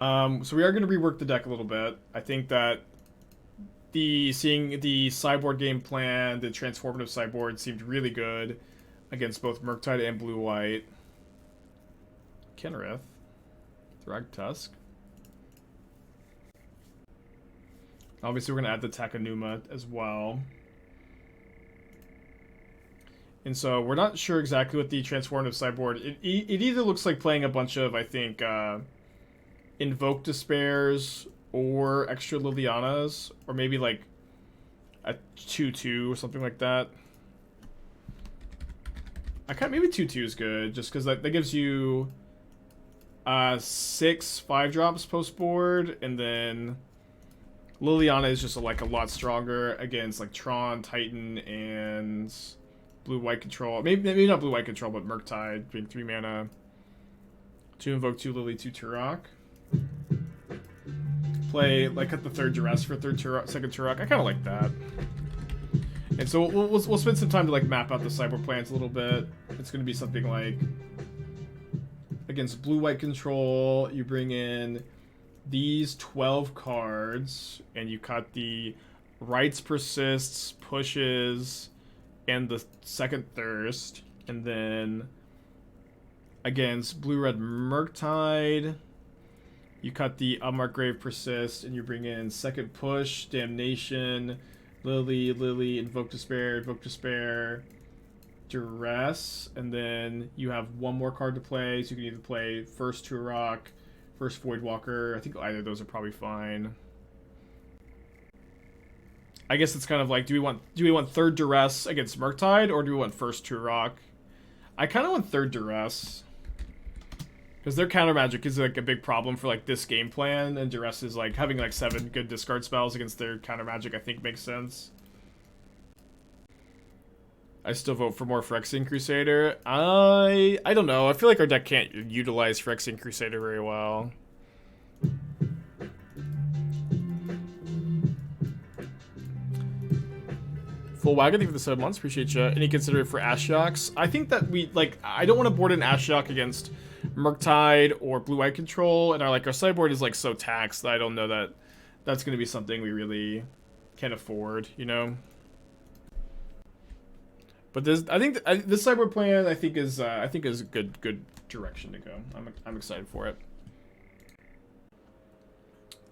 So we are going to rework the deck a little bit. I think that seeing the sideboard game plan, the transformative sideboard seemed really good against both Murktide and Blue-White. Kenrith. Thragtusk. Obviously, we're going to add the Takenuma as well. And so we're not sure exactly what the transformative sideboard... It either looks like playing a bunch of, I think, Invoke Despairs or extra Lilianas, or maybe like a 2/2 or something like that. Maybe 2/2 is good, just because that gives you 6 5-drops post board, and then Liliana is just like a lot stronger against like Tron, Titan, and blue-white control. Maybe not blue-white control, but Murktide being 3 mana. 2 Invoke, 2 Lily, 2 Turok. Play like at the 3rd Duress for 3rd Turok, 2nd Turok. I kind of like that. And so we'll spend some time to like map out the sideboard plans a little bit. It's going to be something like against blue-white control, you bring in these 12 cards, and you cut the Rites, Persists, Pushes, and the 2nd Thirst, and then against blue-red Murktide, you cut the Unmarked Grave, Persist, and you bring in 2nd Push, Damnation, Lily, Invoke Despair, Duress, and then you have one more card to play, so you can either play first Turok, first Voidwalker. I think either of those are probably fine. I guess it's kind of like, do we want 3rd Duress against Murktide, or do we want first Turok? I kind of want 3rd Duress, because their counter magic is like a big problem for like this game plan, and Duress is like having like 7 good discard spells against their counter magic. I think makes sense. I still vote for more Phyrexian Crusader. I don't know. I feel like our deck can't utilize Phyrexian Crusader very well. Full Wagon, thank you for the 7 months. Appreciate you. Any consider it for Ashiok's? I think that I don't want to board an Ashiok against Murktide or Blue-White Control, and our sideboard is like so taxed that I don't know that that's going to be something we really can afford, you know? But this sideboard plan I think is a good direction to go. I'm excited for it.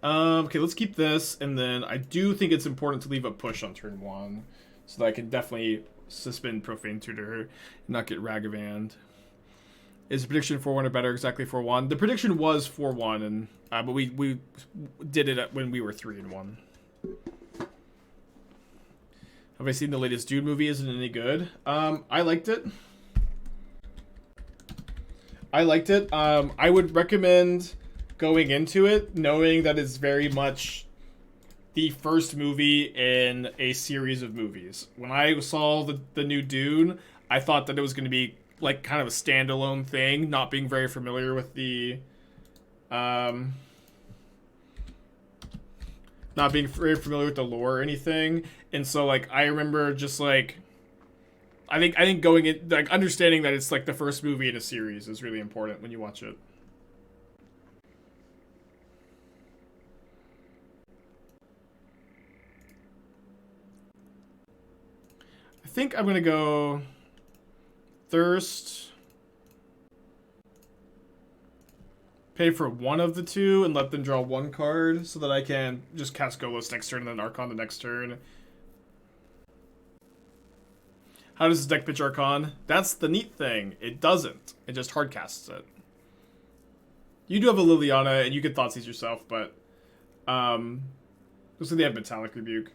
Okay, let's keep this, and then I do think it's important to leave a push on turn 1, so that I can definitely suspend Profane Tutor and not get Ragavanned. Is the prediction 4-1 or better? Exactly 4-1. The prediction was 4-1, and but we did it when we were 3-1. Have I seen the latest Dune movie? Isn't it any good? I liked it. I would recommend going into it knowing that it's very much the first movie in a series of movies. When I saw the new Dune, I thought that it was going to be like kind of a standalone thing, not being very familiar with the not being very familiar with the lore or anything. And so like I remember just like I think going in, like, understanding that it's like the first movie in a series is really important when you watch it. I think I'm gonna go Thirst, pay for one of the two, and let them draw one card so that I can just cast Golos next turn and then Archon the next turn. How does this deck pitch Archon? That's the neat thing. It doesn't. It just hardcasts it. You do have a Liliana, and you can Thoughtseize yourself, but looks like they have Metallic Rebuke.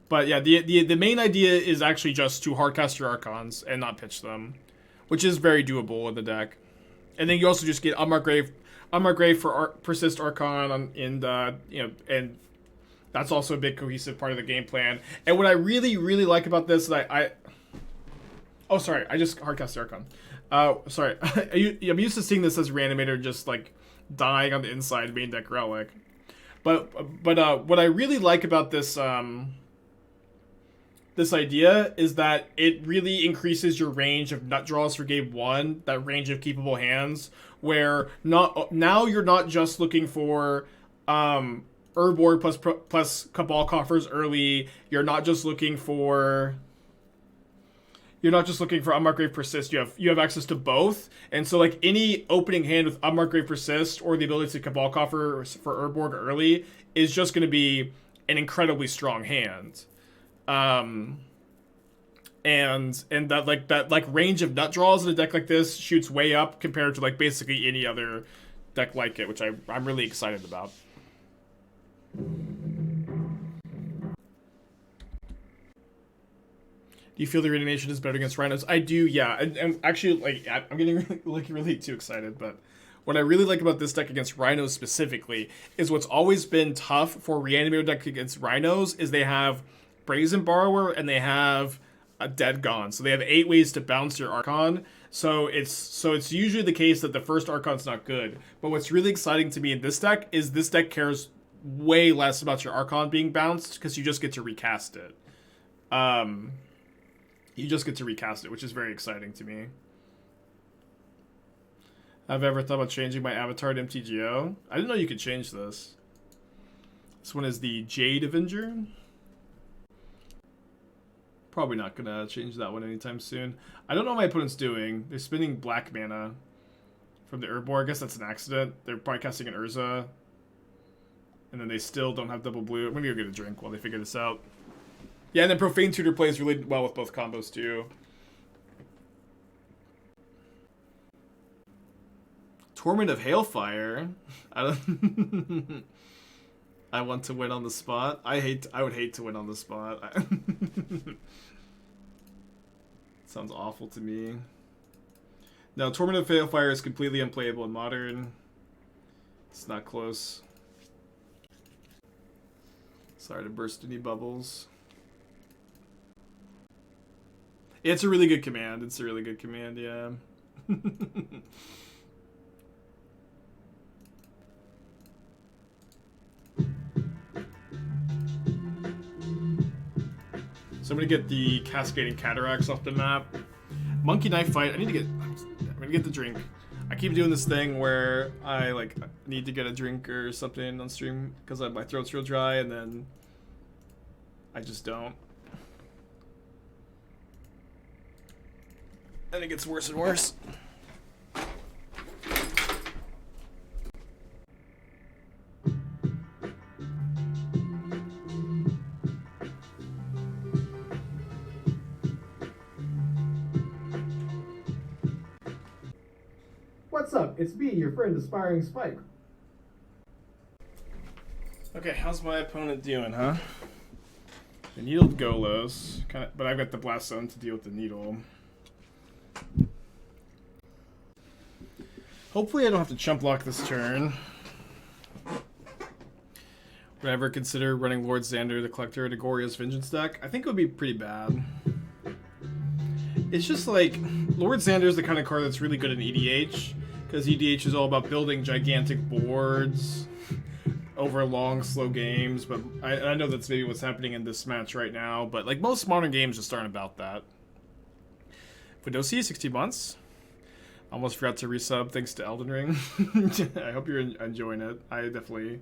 But yeah, the main idea is actually just to hardcast your Archons and not pitch them, which is very doable in the deck. And then you also just get Unmarked Grave for Persist Archon, and that's also a big cohesive part of the game plan. And what I really like about this is oh sorry, I just hardcast Archon. Sorry, I'm used to seeing this as reanimator just like dying on the inside main deck relic. But what I really like about this this idea is that it really increases your range of nut draws for game 1, that range of keepable hands, where now you're not just looking for Urborg plus Cabal Coffers early. You're not just looking for Unmarked Grave Persist. You have access to both, and so like any opening hand with Unmarked Grave Persist or the ability to Cabal Coffer for Urborg early is just going to be an incredibly strong hand. And that range of nut draws in a deck like this shoots way up compared to like basically any other deck like it, which I'm really excited about. Do you feel the reanimation is better against rhinos? I do, yeah. And actually, like, I'm getting really too excited, but what I really like about this deck against rhinos specifically is what's always been tough for reanimator deck against rhinos is they have Brazen Borrower and they have a Dead Gone. So they have 8 ways to bounce your Archon. So it's usually the case that the first Archon's not good. But what's really exciting to me in this deck is this deck cares way less about your Archon being bounced because you just get to recast it. You just get to recast it, which is very exciting to me. I've ever thought about changing my avatar to MTGO. I didn't know you could change this. This one is the Jade Avenger. Probably not gonna change that one anytime soon. I don't know what my opponent's doing. They're spinning black mana from the Urborg. I guess that's an accident. They're probably casting an Urza. And then they still don't have double blue. I'm gonna go get a drink while they figure this out. Yeah, and then Profane Tutor plays really well with both combos too. Torment of Hailfire. I don't. I want to win on the spot. I would hate to win on the spot. Sounds awful to me. No, Torment of Hailfire is completely unplayable in Modern. It's not close. Sorry to burst any bubbles. It's a really good command. It's a really good command, yeah. So I'm gonna get the Cascading Cataracts off the map. Monkey Knife Fight. I'm gonna get the drink. I keep doing this thing where I like need to get a drink or something on stream because my throat's real dry, and then I just don't. And it gets worse and worse. What's up? It's me, your friend Aspiring Spike. Okay, how's my opponent doing, huh? They needled Golos, but I've got the Blast Zone to deal with the needle. Hopefully I don't have to chump block this turn. Would I ever consider running Lord Xander, the Collector, and Agoria's Vengeance deck? I think it would be pretty bad. It's just like, Lord Xander is the kind of card that's really good in EDH, because EDH is all about building gigantic boards over long, slow games, but I know that's maybe what's happening in this match right now, but like most modern games just aren't about that. Fidosi, 60 months. Almost forgot to resub thanks to Elden Ring. I hope you're enjoying it. I definitely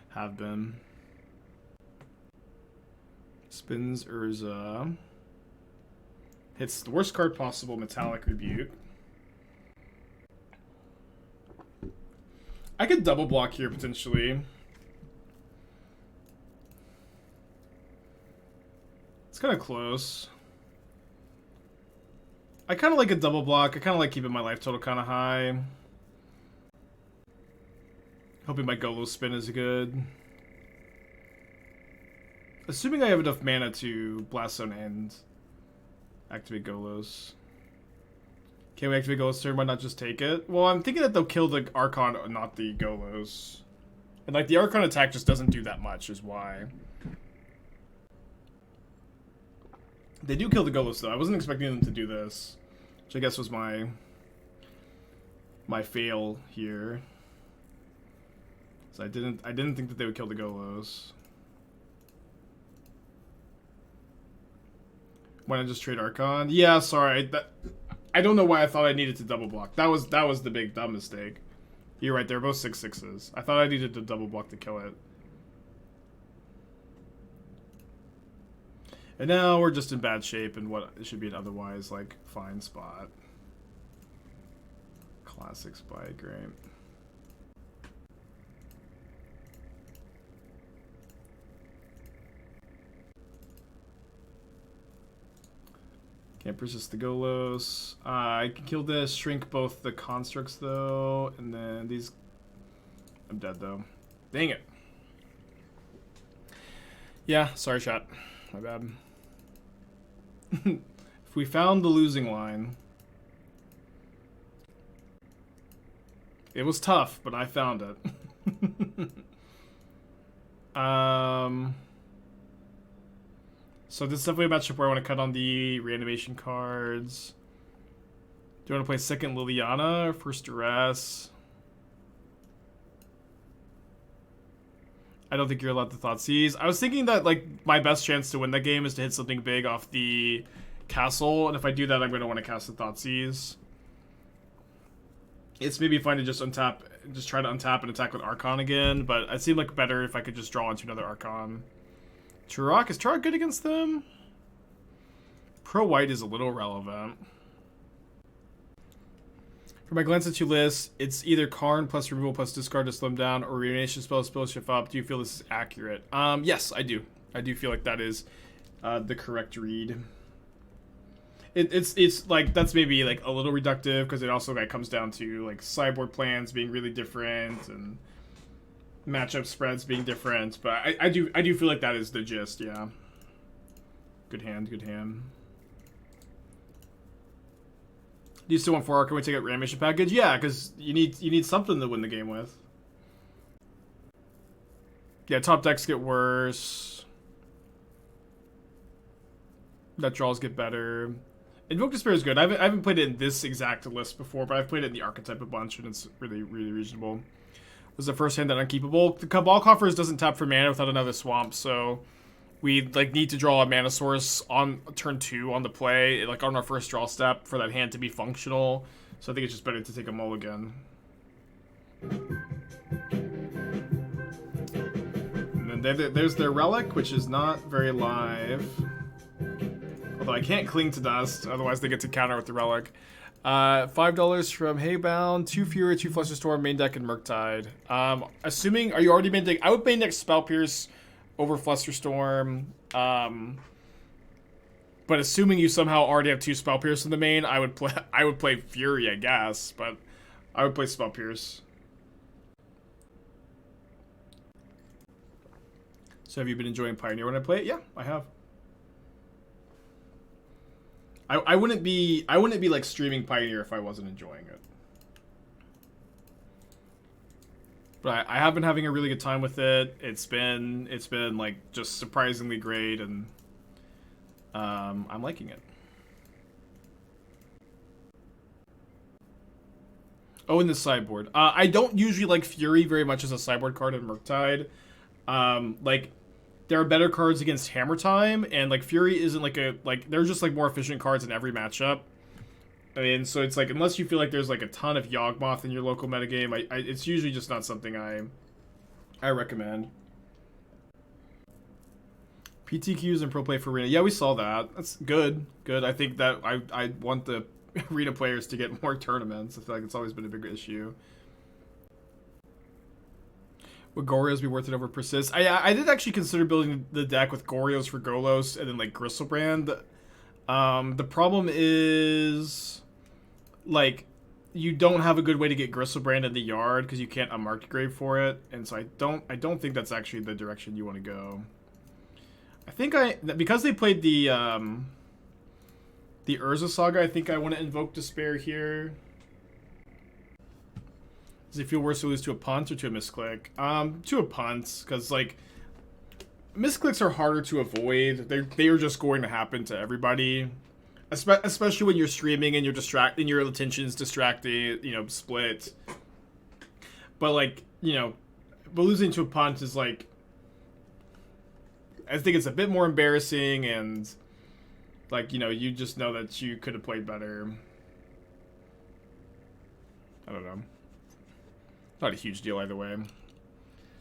have been. Spins Urza. Hits the worst card possible, Metallic Rebuke. I could double block here potentially. It's kind of close. I kind of like a double block. I kind of like keeping my life total kind of high. Hoping my Golos spin is good. Assuming I have enough mana to Blast Zone and activate Golos. Can we activate Golos turn? Why not just take it? Well, I'm thinking that they'll kill the Archon, not the Golos. And like the Archon attack just doesn't do that much, is why. They do kill the Golos though. I wasn't expecting them to do this, which I guess was my fail here. So I didn't think that they would kill the Golos. Why not just trade Archon? Yeah, sorry. I don't know why I thought I needed to double block. That was the big dumb mistake. You're right, they're both 6/6s. I thought I needed to double block to kill it. And now we're just in bad shape in what should be an otherwise, like, fine spot. Classic Spike, right? Can't persist the Golos. I can kill this, shrink both the constructs though, and then these... I'm dead though. Dang it. Yeah, sorry chat. My bad. If we found the losing line... It was tough, but I found it. So this is definitely a matchup where I want to cut on the reanimation cards. Do you want to play second Liliana or first Duress? I don't think you're allowed to Thoughtseize. I was thinking that like my best chance to win that game is to hit something big off the castle, and if I do that, I'm going to want to cast the Thoughtseize. It's maybe fine to just untap, just try to untap and attack with Archon again, but it seemed like better if I could just draw into another Archon. Turok, is Turok good against them? Pro-white is a little relevant. For my glance at your list, it's either Karn plus removal plus discard to slim down, or reanimation spell shift up. Do you feel this is accurate? Yes, I do. I do feel like that is the correct read. It's like, that's maybe like a little reductive, because it also like comes down to like sideboard plans being really different, and matchup spreads being different, but I do feel like that is the gist, yeah. Good hand, good hand. Do you still want 4 Archon? Can we take out reanimation package? Yeah, because you need something to win the game with. Yeah, top decks get worse. That draws get better. Invoke Despair is good. I haven't played it in this exact list before, but I've played it in the archetype a bunch, and it's really, really reasonable. Was the first hand that unkeepable. The Cabal Coffers doesn't tap for mana without another swamp, so we like need to draw a mana source on turn 2 on the play, like on our first draw step, for that hand to be functional. So I think it's just better to take a mulligan. And then there's their relic, which is not very live. Although I can't cling to dust, otherwise they get to counter with the relic. $5 from Haybound, 2 Fury, 2 Flusterstorm, main deck, and Murktide. Assuming, are you already main deck? I would main deck Spell Pierce over Flusterstorm. But assuming you somehow already have 2 Spell Pierce in the main, I would play Fury, I guess. But I would play Spell Pierce. So have you been enjoying Pioneer when I play it? Yeah, I have. I wouldn't be like streaming Pioneer if I wasn't enjoying it. But I have been having a really good time with it. It's been like just surprisingly great, and I'm liking it. Oh, in the sideboard. I don't usually like Fury very much as a sideboard card in Murktide. Like, there are better cards against Hammer Time, and like Fury isn't like they're just like more efficient cards in every matchup. And so it's like, unless you feel like there's like a ton of Yawgmoth in your local metagame, it's usually just not something I recommend. PTQs and pro play for Arena. Yeah, we saw that. That's good. Good. I think that I want the Arena players to get more tournaments. I feel like it's always been a big issue. Would Goryo's be worth it over Persist? I did actually consider building the deck with Goryo's for Golos and then like Gristlebrand. The problem is, like, you don't have a good way to get Gristlebrand in the yard because you can't Unmarked Grave for it, and so I don't think that's actually the direction you want to go. I think because they played the Urza Saga, I think I want to Invoke Despair here. Does it feel worse to lose to a punt or to a misclick? To a punt, because like misclicks are harder to avoid. They are just going to happen to everybody, especially when you're streaming and your attention's distracting. Split. But like but losing to a punt is like, I think it's a bit more embarrassing, and Like, you know, you just know that you could have played better. I don't know. Not a huge deal either way.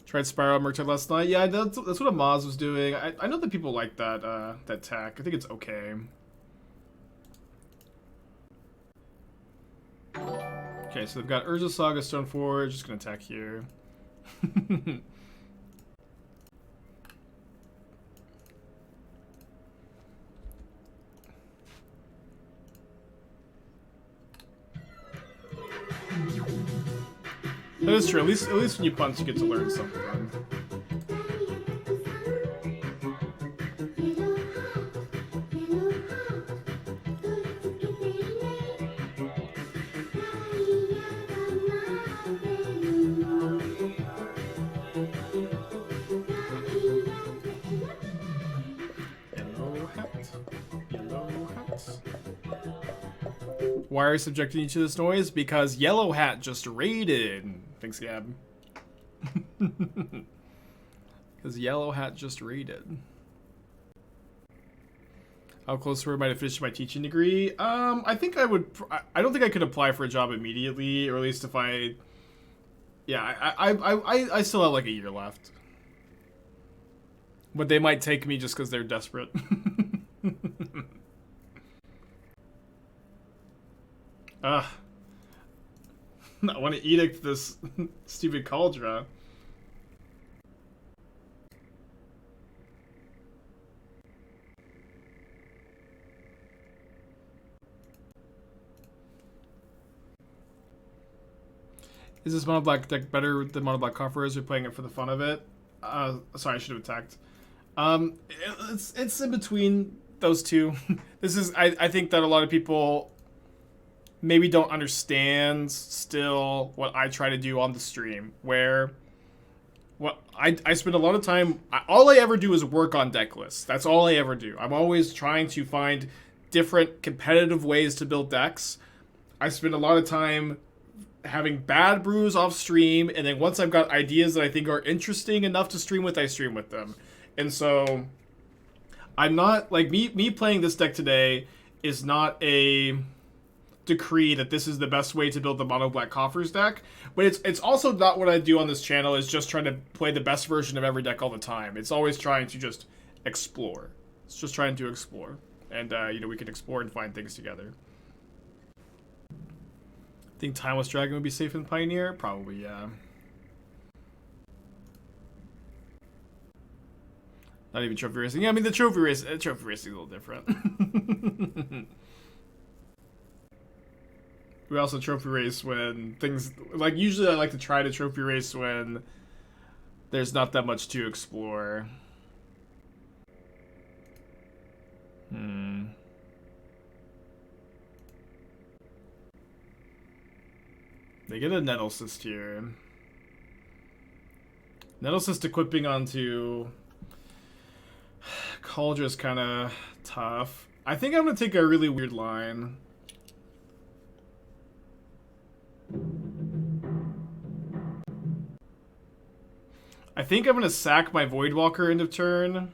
Tried Spiral Merchant last night. Yeah, that's what Amaz was doing. I know that people like that that tech. I think it's okay. Okay, so they've got Urza Saga, Stoneforge. Just gonna attack here. That is true. At least when you punch, you get to learn something. Why are you subjecting you to this noise? Because Yellow Hat just raided. Thanks, Gab. Because Yellow Hat just raided. How close were I to finish my teaching degree? I think I would. I don't think I could apply for a job immediately, or at least if I. Yeah, I still have like a year left. But they might take me just because they're desperate. I want to edict this stupid Cauldron. Is this mono black deck better than mono black Coffers? You're playing it for the fun of it? Sorry, I should have attacked. It's in between those two. This is I think that a lot of people maybe don't understand still what I try to do on the stream, where I spend a lot of time, all I ever do is work on deck lists. That's all I ever do. I'm always trying to find different competitive ways to build decks. I spend a lot of time having bad brews off stream, and then once I've got ideas that I think are interesting enough to stream with, I stream with them. And so I'm not, like, me playing this deck today is not a decree that this is the best way to build the mono black Coffers deck, but it's also not what I do on this channel is just trying to play the best version of every deck all the time. It's always trying to just explore. It's just trying to explore, and you know, we can explore and find things together. Think Timeless Dragon would be safe in Pioneer? Probably, yeah. Not even Trophy Racing. Yeah, I mean, the Trophy Racing is a little different. We also trophy race when things, like, usually I like to try to trophy race when there's not that much to explore. They get a Nettle Cyst here. Nettle Cyst equipping onto Cauldron is kind of tough. I think I'm going to take a really weird line. I think I'm going to sack my Voidwalker end of turn.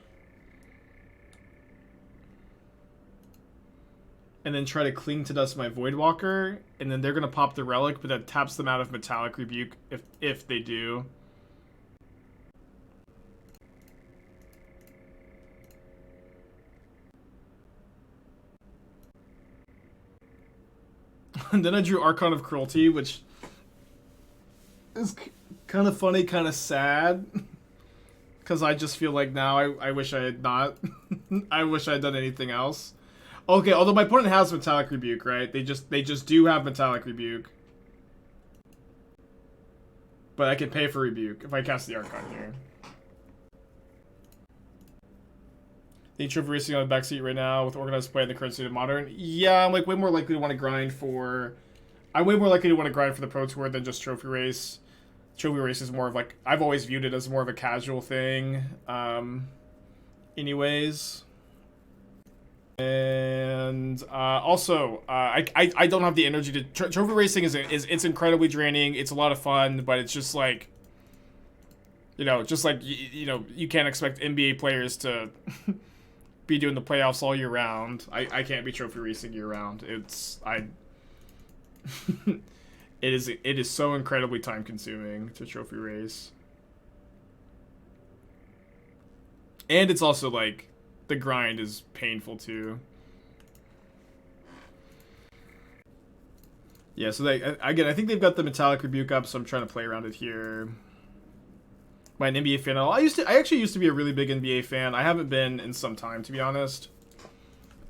And then try to Cling to Dust my Voidwalker. And then they're going to pop the Relic, but that taps them out of Metallic Rebuke if they do. And then I drew Archon of Cruelty, which is kind of funny, kind of sad. Because I just feel like now I wish I had not. I wish I had done anything else. Okay, although my opponent has Metallic Rebuke, right? They just do have Metallic Rebuke. But I can pay for Rebuke if I cast the Archon here. The Trophy Racing on the backseat right now with Organized Play in the current state of Modern. Yeah, I'm like way more likely to want to grind for... I'm way more likely to want to grind for the Pro Tour than just Trophy Race. Trophy Race is more of like... I've always viewed it as more of a casual thing. Anyways... And also, I don't have the energy to... Trophy racing it's incredibly draining. It's a lot of fun, but it's just like... You know, just like, you know, you can't expect NBA players to be doing the playoffs all year round. I can't be trophy racing year round. It is so incredibly time consuming to trophy race. And it's also like the grind is painful too. Yeah, so again, I think they've got the Metallic Rebuke up, so I'm trying to play around it here. Am I an NBA fan? I actually used to be a really big NBA fan. I haven't been in some time, to be honest.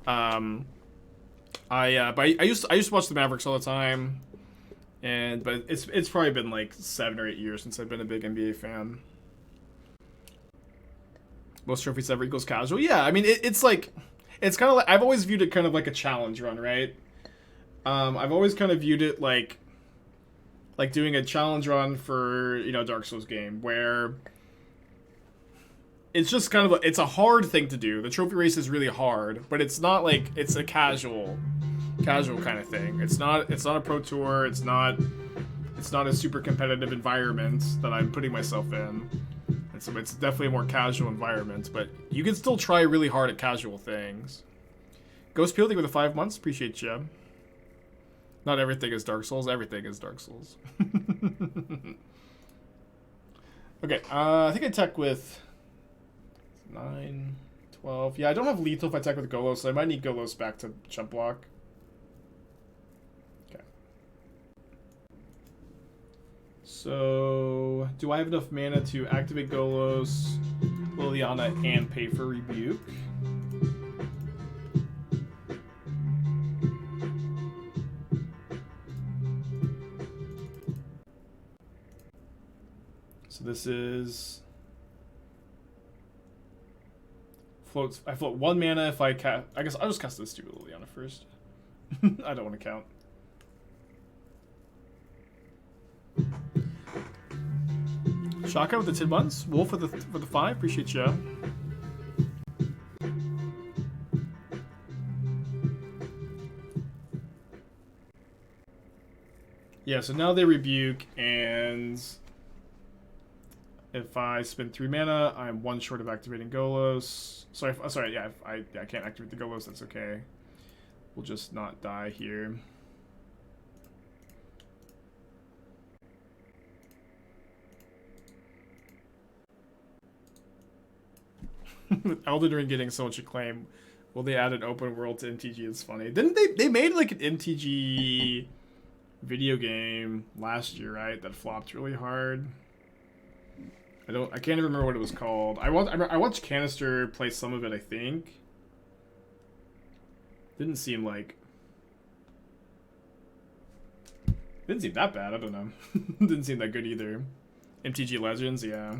But I used to watch the Mavericks all the time, but it's probably been like 7 or 8 years since I've been a big NBA fan. Most trophies ever equals casual. Yeah, I mean it's kind of like, I've always viewed it kind of like a challenge run, right? I've always kind of viewed it like doing a challenge run for, you know, Dark Souls game, where it's just kind of it's a hard thing to do. The trophy race is really hard, but it's not like it's a casual kind of thing. It's not a pro tour. It's not a super competitive environment that I'm putting myself in. It's definitely a more casual environment, but you can still try really hard at casual things. Ghost Peel, with the 5 months, appreciate you. Not everything is Dark Souls. Everything is Dark Souls. Okay, I think I attack with 9, 12. Yeah, I don't have lethal if I attack with Golos, so I might need Golos back to jump block. Okay. So, do I have enough mana to activate Golos, Liliana, and pay for Rebuke? So this is floats. I float 1 mana if I cast. I guess I'll just cast this stupid Liliana first. I don't want to count. Shaka with the 10 months. Wolf for the 5. Appreciate you. Yeah. So now they rebuke, and if I spend 3 mana, I'm 1 short of activating Golos. Sorry, yeah, I can't activate the Golos, that's okay. We'll just not die here. With Elden Ring getting so much acclaim, will they add an open world to MTG? It's funny. Didn't they made like an MTG video game last year, right? That flopped really hard. I can't even remember what it was called. I watched Canister play some of it, I think. Didn't seem that bad, I don't know. Didn't seem that good either. MTG Legends, yeah.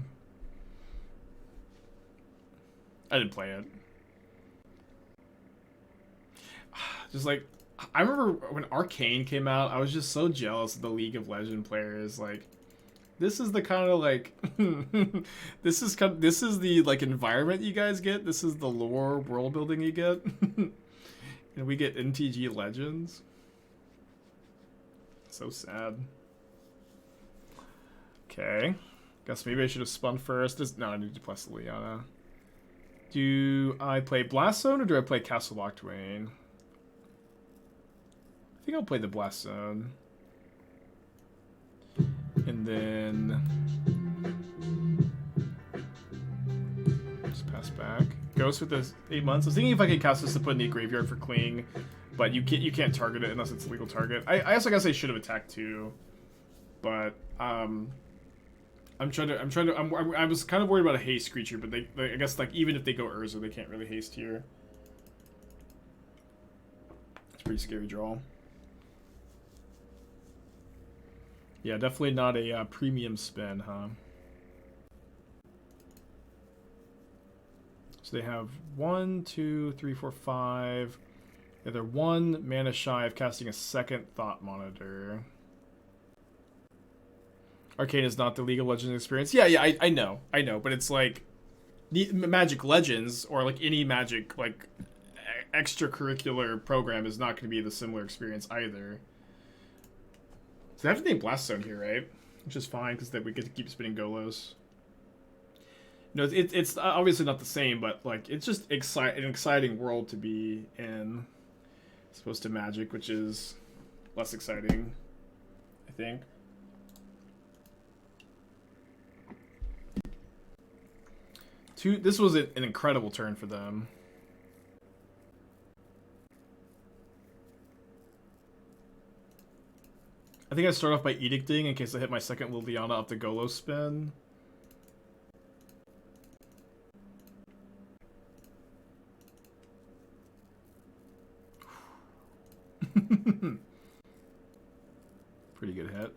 I didn't play it. Just like, I remember when Arcane came out, I was just so jealous of the League of Legends players. Like, this is the kind of like this is the like environment you guys get. This is the lore world building you get. And we get MTG Legends. So sad. Okay. Guess maybe I should have spun first. No, I need to play Liliana. Do I play Blast Zone or do I play Castle Locthwain? I think I'll play the Blast Zone. And then just pass back. Ghost with the 8 months. I was thinking if I could cast this to put in the graveyard for Cling, but you can't target it unless it's a legal target. I also guess I should have attacked too, but I was kind of worried about a haste creature, but I guess like even if they go Urza, they can't really haste here. It's a pretty scary draw. Yeah, definitely not a premium spin, huh? So they have 1, 2, 3, 4, 5. Yeah, they're 1 mana shy of casting a second Thought Monitor. Arcane is not the League of Legends experience. Yeah, I know, but it's like the Magic Legends or like any Magic like extracurricular program is not going to be the similar experience either. So I have to name Blast Zone here, right? Which is fine because we get to keep spinning Golos. No, it's obviously not the same, but like it's just an exciting world to be in, as opposed to Magic, which is less exciting, I think. This was an incredible turn for them. I think I start off by edicting in case I hit my second Liliana off the Golos spin. Pretty good hit.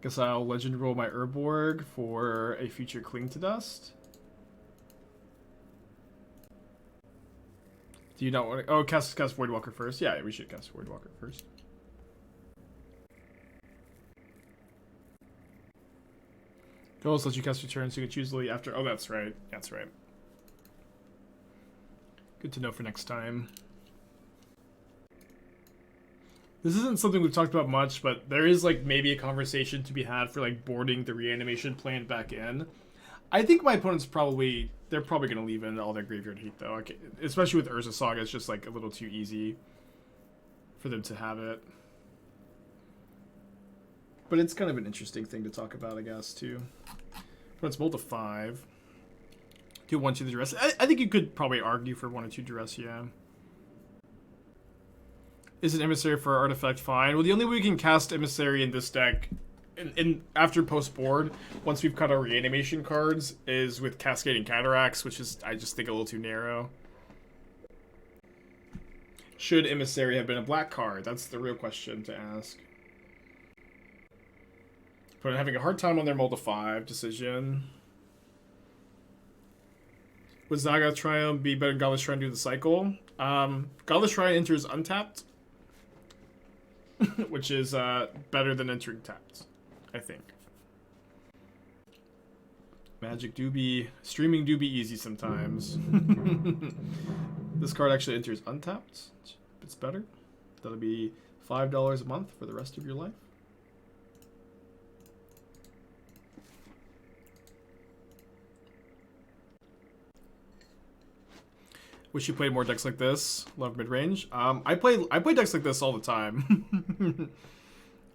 Guess I'll legend roll my Urborg for a future Cling to Dust. Do you not want to... Oh, cast Voidwalker first. Yeah, we should cast Voidwalker first. Golos lets you cast your turn so you can choose Lily after... Oh, that's right. That's right. Good to know for next time. This isn't something we've talked about much, but there is like maybe a conversation to be had for like boarding the reanimation plan back in. I think my opponents they're probably going to leave in all their graveyard heat though. Especially with Urza Saga, it's just like a little too easy for them to have it. But it's kind of an interesting thing to talk about, I guess, too. But it's bolt of 5. Do 1-2 the Duress. I think you could probably argue for 1 or 2 Duress, yeah. Is an Emissary for Artifact fine? Well, the only way we can cast Emissary in this deck, after post-board, once we've cut our reanimation cards, is with Cascading Cataracts, which is, I just think, a little too narrow. Should Emissary have been a black card? That's the real question to ask. But I'm having a hard time on their mold of 5 decision. Would Zaga Triumph be better than Godless Shrine do the cycle? Godless Shrine enters untapped. Which is better than entering tapped, I think. Magic do be... Streaming do be easy sometimes. This card actually enters untapped. It's better. That'll be $5 a month for the rest of your life. Wish you played more decks like this. Love mid-range. I play decks like this all the time.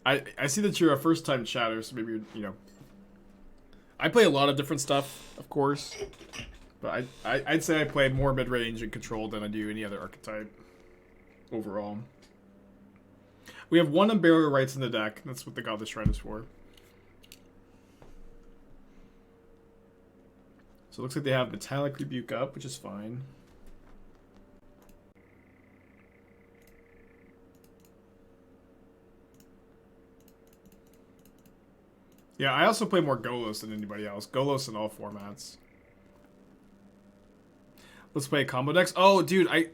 I see that you're a first-time chatter, so maybe you know. I play a lot of different stuff, of course, but I'd say I play more mid-range and control than I do any other archetype overall. We have 1 Unburial Rites in the deck. That's what the Godless Shrine is for. So it looks like they have Metallic Rebuke up, which is fine. Yeah, I also play more Golos than anybody else. Golos in all formats. Let's play combo decks. Oh, dude, I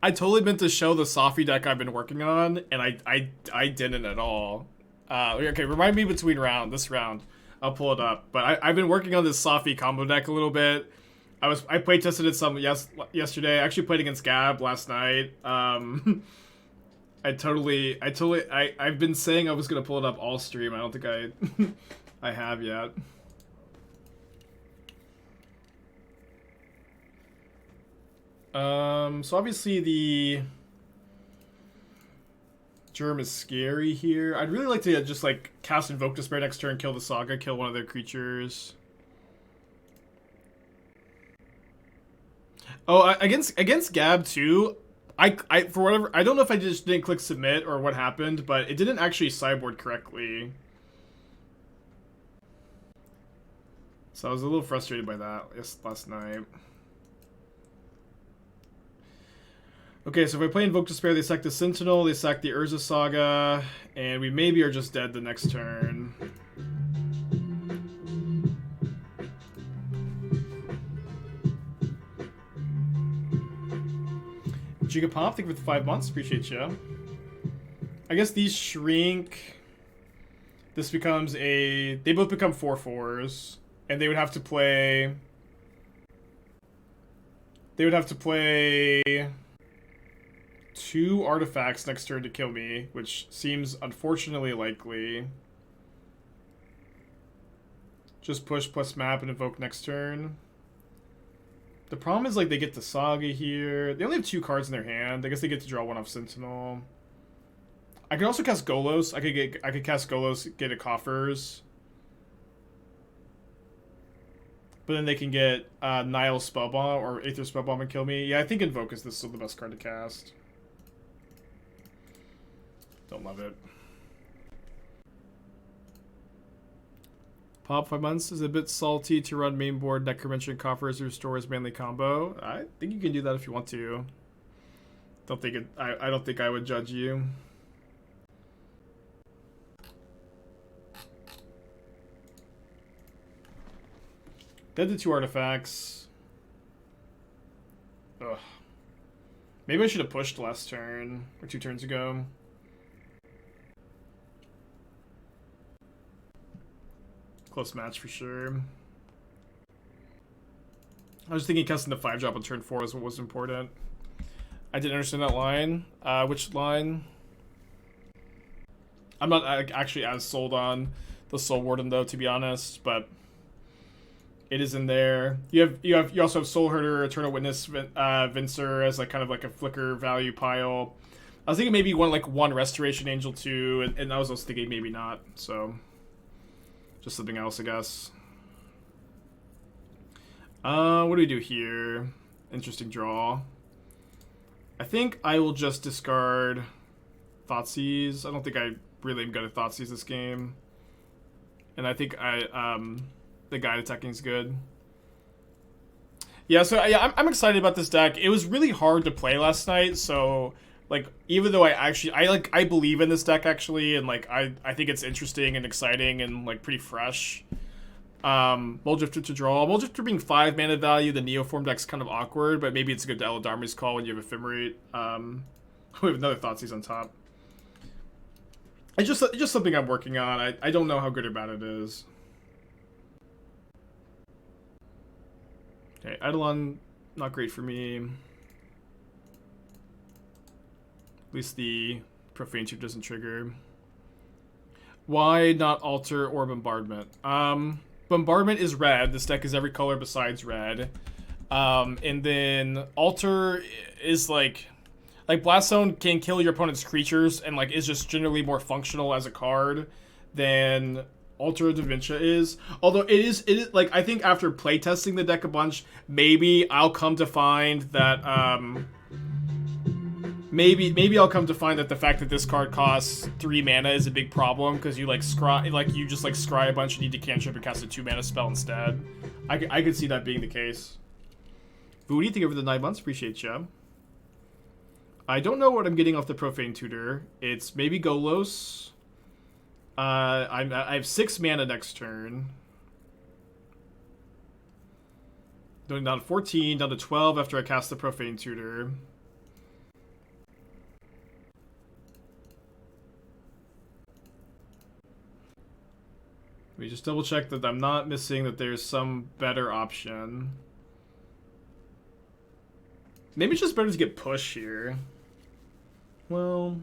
totally meant to show the Safi deck I've been working on, and I didn't at all. Okay, remind me between this round. I'll pull it up. But I've been working on this Safi combo deck a little bit. I play tested it some yesterday. I actually played against Gab last night. I've been saying I was gonna pull it up all stream. I don't think I have yet. So obviously the Germ is scary here. I'd really like to just like cast Invoke Despair next turn, kill the Saga, kill one of their creatures. Oh, against Gab too. For whatever, I don't know if I just didn't click submit or what happened, but it didn't actually sideboard correctly. So I was a little frustrated by that last night. Okay, so if I play Invoke Despair, they sack the Sentinel, they sack the Urza Saga, and we maybe are just dead the next turn. Gigapop, thank you for the 5 months. Appreciate you. I guess these shrink. This becomes a... They both become 4/4s. And they would have to play... They would have to play 2 artifacts next turn to kill me, which seems unfortunately likely. Just push plus map and invoke next turn. The problem is, like, they get the Saga here. They only have 2 cards in their hand. I guess they get to draw 1 off Sentinel. I could also cast Golos. I could cast Golos, get a Coffers. But then they can get Nile Spellbomb or Aether Spellbomb and kill me. Yeah, I think Invoke is still the best card to cast. Don't love it. Pop 5 months is a bit salty to run main board Necromancer and Coffers to restore his manly combo. I think you can do that if you want to. Don't think it. I don't think I would judge you. Dead to 2 artifacts. Ugh. Maybe I should have pushed last turn or 2 turns ago. Close match for sure. I was thinking casting the 5-drop on turn 4 is what was important. I didn't understand that line. Which line? I'm not actually as sold on the Soul Warden though, to be honest, but it is in there. You also have Soul Herder, Eternal Witness, Vincer as like kind of like a flicker value pile. I was thinking maybe one Restoration Angel too, and I was also thinking maybe not. So just something else, I guess. What do we do here? Interesting draw. I think I will just discard Thoughtseize. I don't think I really am going to Thoughtseize this game. And I think the guide attacking is good. Yeah, so yeah, I'm excited about this deck. It was really hard to play last night, so like even though I believe in this deck actually, and like I think it's interesting and exciting and like pretty fresh. Muldrifter to draw. Muldrifter being 5 mana value, the Neoform deck's kind of awkward, but maybe it's a good Elodarmi's call when you have Ephemerate. We have another Thoughtseize on top. It's just something I'm working on. I don't know how good or bad it is. Okay, Eidolon, not great for me. At least the Profane Tutor doesn't trigger. Why not Alter or Bombardment? Bombardment is red. This deck is every color besides red. And then Alter is like Blast Zone can kill your opponent's creatures and like is just generally more functional as a card than Altar of Dementia is. Although it is like I think after playtesting the deck a bunch, maybe I'll come to find that maybe I'll come to find that the fact that this card costs 3 mana is a big problem because you like scry you just like scry a bunch and need to cantrip and cast a 2 mana spell instead. I could see that being the case. Voodie, thank you for the 9 months. Appreciate you. I don't know what I'm getting off the Profane Tutor. It's maybe Golos. I have 6 mana next turn. Going down to 14, down to 12 after I cast the Profane Tutor. Let me just double check that I'm not missing that there's some better option. Maybe it's just better to get push here. Well,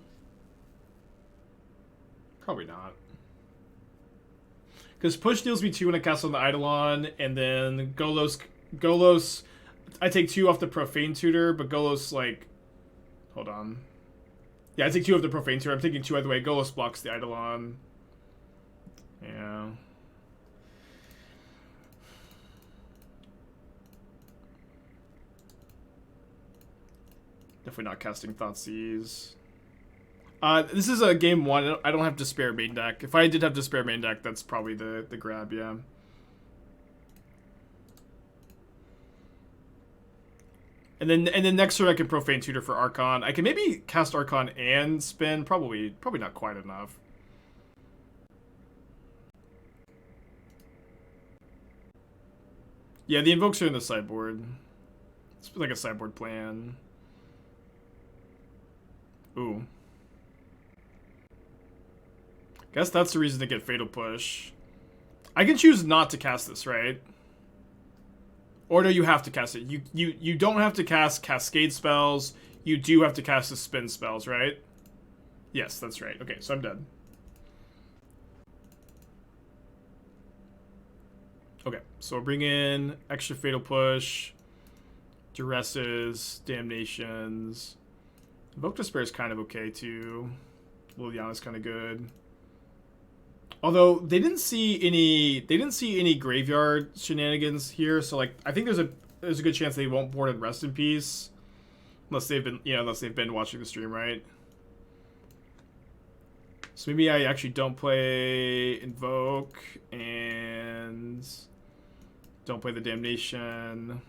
probably not. Because push deals me 2 when I cast on the Eidolon, and then Golos, I take 2 off the Profane Tutor, but Golos, like, hold on. Yeah, I take 2 off the Profane Tutor. I'm taking 2 either way. Golos blocks the Eidolon. Yeah. Definitely not casting Thoughtseize. This is a game 1. I don't have Despair main deck. If I did have Despair main deck, that's probably the grab, yeah. And then next turn I can Profane Tutor for Archon. I can maybe cast Archon and spin. Probably not quite enough. Yeah, the Invokes are in the sideboard. It's like a sideboard plan. Ooh. Guess that's the reason to get Fatal Push. I can choose not to cast this, right? Or do you have to cast it? You don't have to cast Cascade spells. You do have to cast the spin spells, right? Yes, that's right. Okay, so I'm dead. Okay, so we'll bring in extra Fatal Push, Duresses, Damnations. Invoke Despair is kind of okay too. Liliana's kind of good. Although they didn't see any graveyard shenanigans here, so like I think there's a good chance they won't board in Rest in Peace, unless they've been watching the stream, right? So maybe I actually don't play Invoke and don't play the Damnation.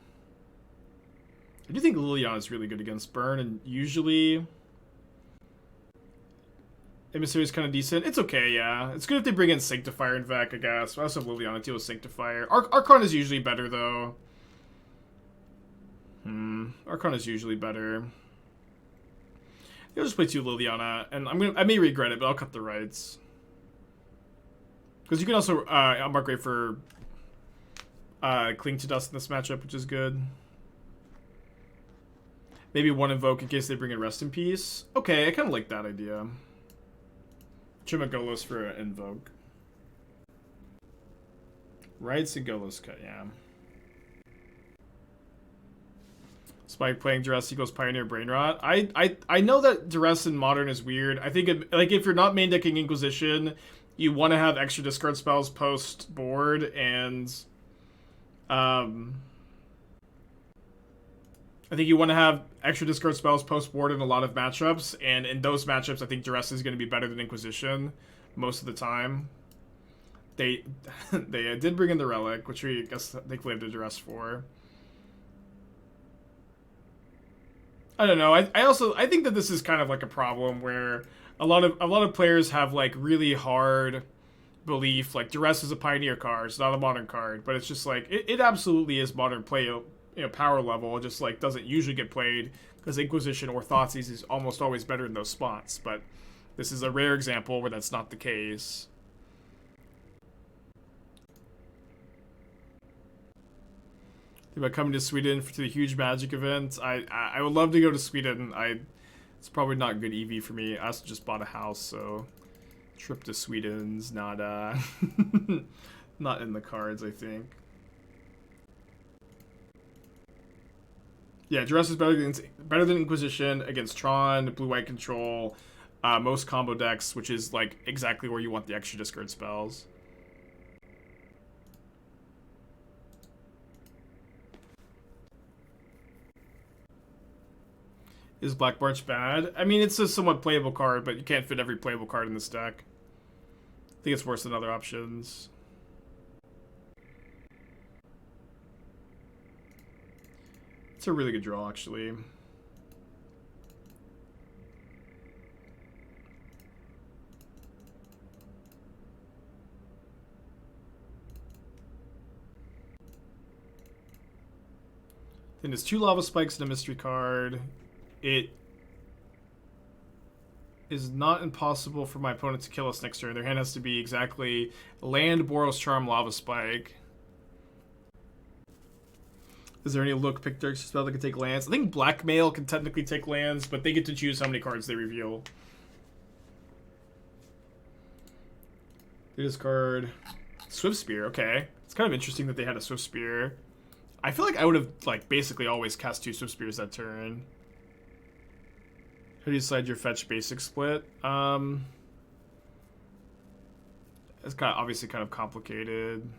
I do think Liliana is really good against Burn, and usually Emissary is kind of decent. It's okay, yeah. It's good if they bring in Sanctifier and Vec, I guess. I also have Liliana deal with Sanctifier. Archon is usually better, though. Archon is usually better. I'll just play 2 Liliana, and I may regret it, but I'll cut the rights. Because you can also Unmarked Grave for Cling to Dust in this matchup, which is good. Maybe 1 Invoke in case they bring in Rest in Peace. Okay, I kind of like that idea. Trim a Golos for an Invoke. Rights and Golos cut, yeah. Spike playing Duress equals Pioneer Brainrot. I know that Duress in Modern is weird. I think like if you're not main decking Inquisition, you want to have extra discard spells post board, and I think you want to have extra discard spells post board in a lot of matchups, and in those matchups, I think Duress is going to be better than Inquisition most of the time. They did bring in the Relic, which we guess thankfully have the Duress for. I don't know. I think that this is kind of like a problem where a lot of players have like really hard belief. Like Duress is a Pioneer card, it's not a Modern card, but it's just like it absolutely is Modern play. Power level. It just like doesn't usually get played because Inquisition or Thoughtseize is almost always better in those spots. But this is a rare example where that's not the case. Think about coming to Sweden to the huge Magic event. I would love to go to Sweden. It's probably not good EV for me. I also just bought a house, so trip to Sweden's not not in the cards, I think. Yeah, Duress is better than Inquisition against Tron, blue-white control, most combo decks, which is like exactly where you want the extra discard spells. Is Black March bad? I mean, it's a somewhat playable card, but you can't fit every playable card in this deck. I think it's worse than other options. It's a really good draw, actually. Then there's 2 Lava Spikes and a mystery card. It is not impossible for my opponent to kill us next turn. Their hand has to be exactly land, Boros Charm, Lava Spike. Is there any look pick Dirk's spell that can take lands? I think Blackmail can technically take lands, but they get to choose how many cards they reveal. They discard Swift Spear. Okay, it's kind of interesting that they had a Swift Spear. I feel like I would have like basically always cast 2 Swift Spears that turn. How do you decide your fetch basic split? It's obviously kind of complicated.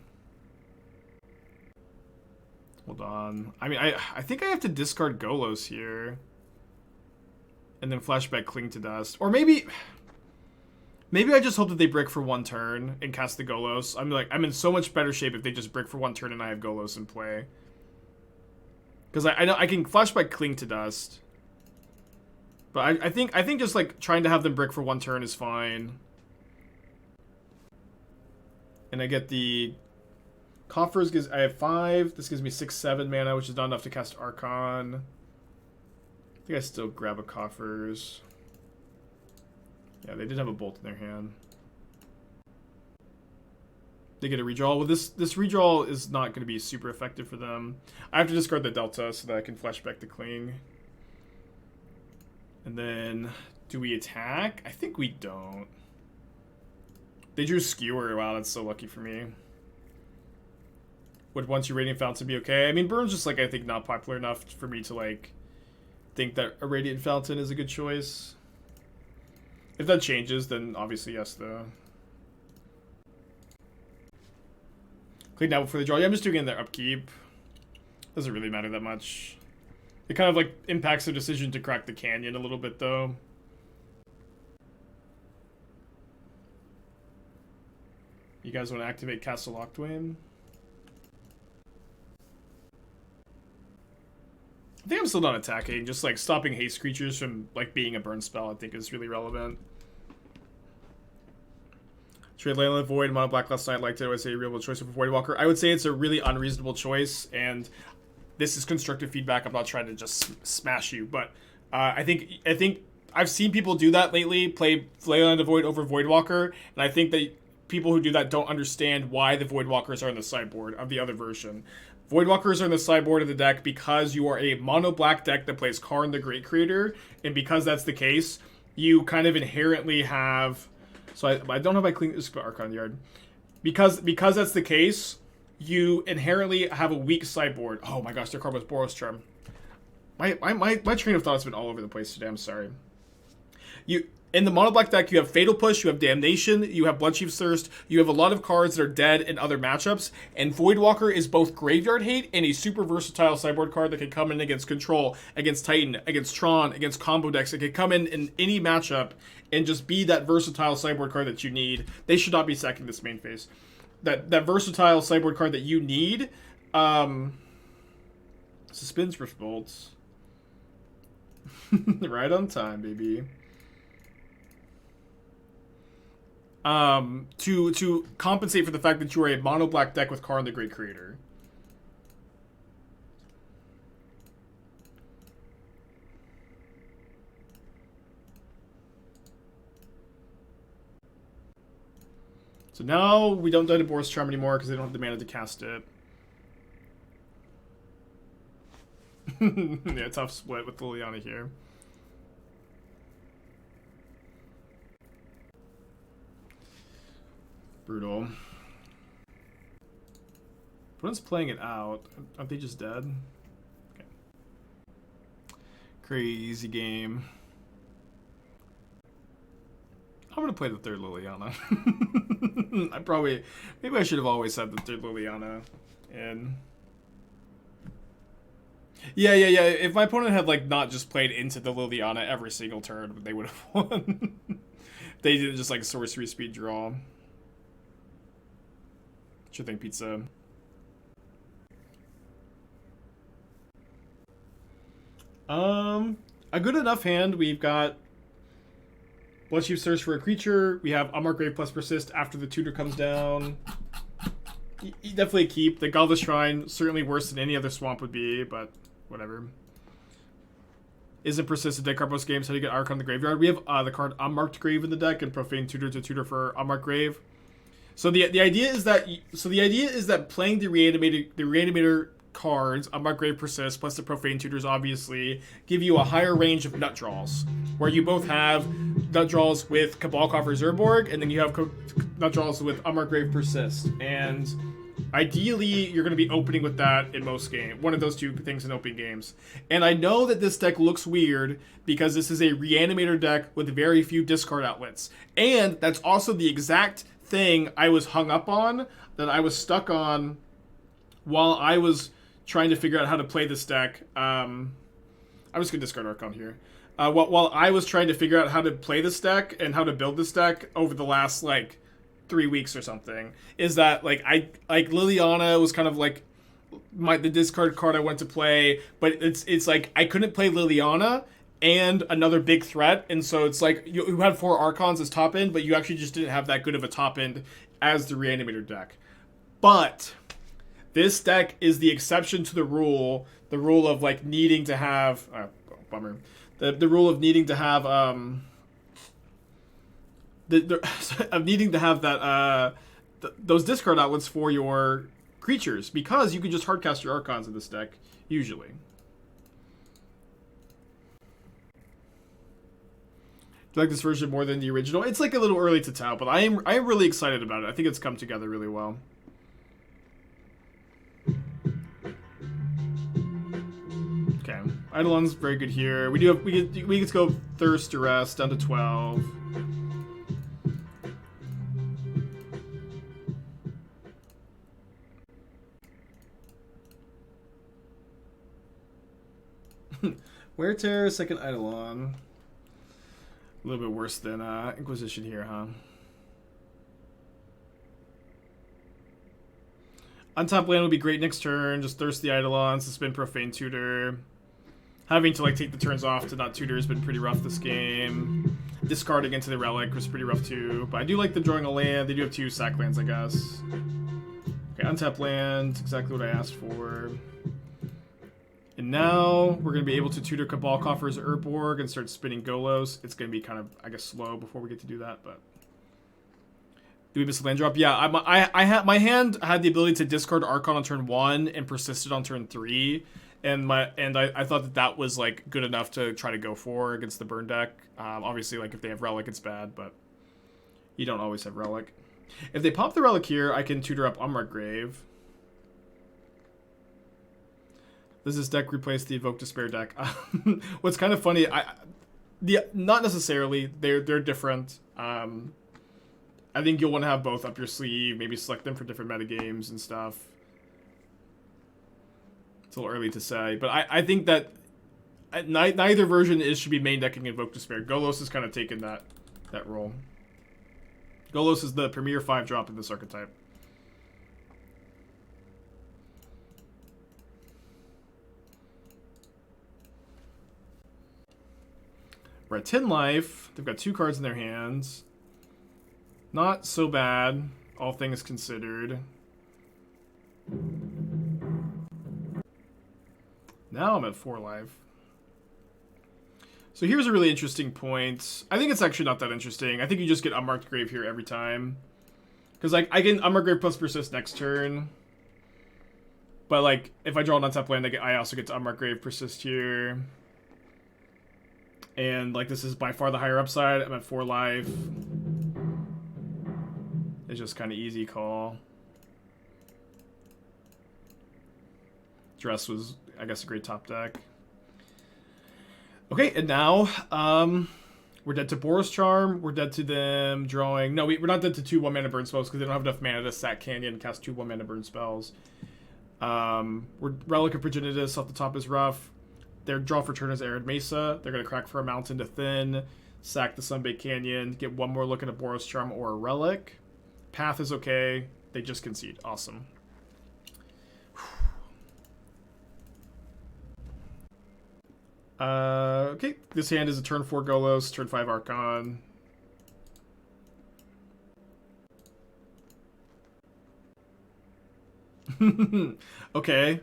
Hold on. I mean, I think I have to discard Golos here. And then flashback Cling to Dust. Or maybe I just hope that they brick for 1 turn and cast the Golos. I'm in so much better shape if they just brick for 1 turn and I have Golos in play. Because I know I can flashback Cling to Dust. But I think just like trying to have them brick for 1 turn is fine. And I get the Coffers I have 5. This gives me 6/7 mana, which is not enough to cast Archon. I think I still grab a Coffers. Yeah, they did have a Bolt in their hand. They get a redraw. Well, this redraw is not going to be super effective for them. I have to discard the Delta so that I can flashback the Cling. And then, do we attack? I think we don't. They drew Skewer. Wow, that's so lucky for me. would once you Radiant Fountain be okay. I mean, Burm's just like I think not popular enough for me to like think that a Radiant Fountain is a good choice. If that changes, then obviously yes though. Click now before the draw. Yeah, I'm just doing it in their upkeep. Doesn't really matter that much. It kind of like impacts their decision to crack the canyon a little bit though. You guys want to activate Castle Locthwain? I think I'm still not attacking. Just like stopping haste creatures from like being a burn spell I think is really relevant. Trade Leyland Void, Mono Black last night. Liked it. I would say a real choice for Voidwalker. I would say it's a really unreasonable choice, and this is constructive feedback. I'm not trying to just smash you, but I think I've seen people do that lately. Play Leyland Void over Voidwalker, and I think that people who do that don't understand why the Voidwalkers are in the sideboard of the other version. Voidwalkers are in the sideboard of the deck because you are a mono black deck that plays Karn the Great Creator, and because that's the case, you kind of inherently have. So I don't have my clean Archon in the yard. Because that's the case, you inherently have a weak sideboard. Oh my gosh, their card was Boros Charm. My train of thought has been all over the place today. I'm sorry. In the mono black deck, you have Fatal Push, you have Damnation, you have Bloodchief's Thirst, you have a lot of cards that are dead in other matchups, and Voidwalker is both graveyard hate and a super versatile sideboard card that can come in against Control, against Titan, against Tron, against combo decks. It can come in any matchup and just be that versatile sideboard card that you need. They should not be sacking this main phase. That versatile sideboard card that you need. Suspends Rift Bolts. Right on time, baby. To compensate for the fact that you are a mono black deck with Karn the Great Creator. So now we don't die to Boros Charm anymore because they don't have the mana to cast it. Yeah, tough split with Liliana here. Brutal. Opponent's playing it out. Aren't they just dead? Okay. Crazy game. I'm gonna play the third Liliana. Maybe I should have always had the third Liliana in. Yeah. If my opponent had like not just played into the Liliana every single turn, they would have won. They did just like sorcery speed draw. Sure thing, pizza. A good enough hand. We've got Bloodchief Search for a creature. We have Unmarked Grave plus Persist after the tutor comes down. Definitely a keep. The Godless Shrine, certainly worse than any other swamp would be, but whatever. Isn't Persist a deck card most games? How do you get Archon in the graveyard? We have the card Unmarked Grave in the deck and Profane Tutor to tutor for Unmarked Grave. So the idea is that playing the reanimator cards, Unmarked Grave Persist plus the Profane Tutors obviously give you a higher range of nut draws, where you both have nut draws with Cabal Coffers Urborg, and then you have nut draws with Unmarked Grave Persist. And ideally, you're going to be opening with that in most games. One of those two things in opening games. And I know that this deck looks weird because this is a reanimator deck with very few discard outlets, and that's also the exact thing I was hung up on, that I was stuck on while I was trying to figure out how to play this deck. I'm just gonna discard Archon here. While I was trying to figure out how to play this deck and how to build this deck over the last like 3 weeks or something, is that like Liliana was kind of like the discard card I went to play, but it's like I couldn't play Liliana and another big threat, and so it's like you had 4 Archons as top end, but you actually just didn't have that good of a top end as the reanimator deck. But this deck is the exception to the rule of like needing to have bummer. The rule of needing to have of needing to have that those discard outlets for your creatures, because you can just hardcast your Archons in this deck usually. Do you like this version more than the original? It's like a little early to tell, but I am really excited about it. I think it's come together really well. Okay, Eidolon's very good here. We get to go Thirst Duress down to 12. Wear Terror, second Eidolon. A little bit worse than Inquisition here, huh? Untap land would be great next turn. Just Thirst the Eidolon, suspend Profane Tutor. Having to like take the turns off to not tutor has been pretty rough this game. Discarding into the Relic was pretty rough too. But I do like the drawing a land. They do have 2 sack lands, I guess. Okay, untap land, exactly what I asked for. And now we're going to be able to tutor Cabal Coffers Urborg and start spinning Golos. It's going to be kind of, I guess, slow before we get to do that, but... Do we miss a land drop? Yeah, my hand had the ability to discard Archon on turn 1 and persisted on turn 3. And I thought that was like good enough to try to go for against the burn deck. Obviously, like if they have Relic, it's bad, but you don't always have Relic. If they pop the Relic here, I can tutor up Unmarked Grave. Does this deck replace the Invoke Despair deck? What's kind of funny, not necessarily. They're different. I think you'll want to have both up your sleeve. Maybe select them for different metagames and stuff. It's a little early to say, but I think that neither version should be main decking Invoke Despair. Golos has kind of taken that role. Golos is the premier 5-drop in this archetype. We're at 10 life. They've got 2 cards in their hands. Not so bad, all things considered. Now I'm at 4 life. So here's a really interesting point. I think it's actually not that interesting. I think you just get Unmarked Grave here every time. Because like I can Unmarked Grave plus Persist next turn. But like if I draw an untap land, I also get to Unmarked Grave Persist here. And like this is by far the higher upside. I'm at 4 life. It's just kind of easy call. Duress was, I guess, a great top deck. Okay, and now we're dead to Boros Charm. We're dead to them drawing... No, we're not dead to 2 1-mana burn spells because they don't have enough mana to sack Canyon and cast 2 1-mana burn spells. We're Relic of Progenitus off the top is rough. Their draw for turn is Arid Mesa. They're going to crack for a Mountain to Thin, sack the Sunbaked Canyon, get 1 more look at a Boros Charm or a Relic. Path is okay. They just concede. Awesome. Okay, this hand is a turn 4 Golos, turn 5 Archon. Okay,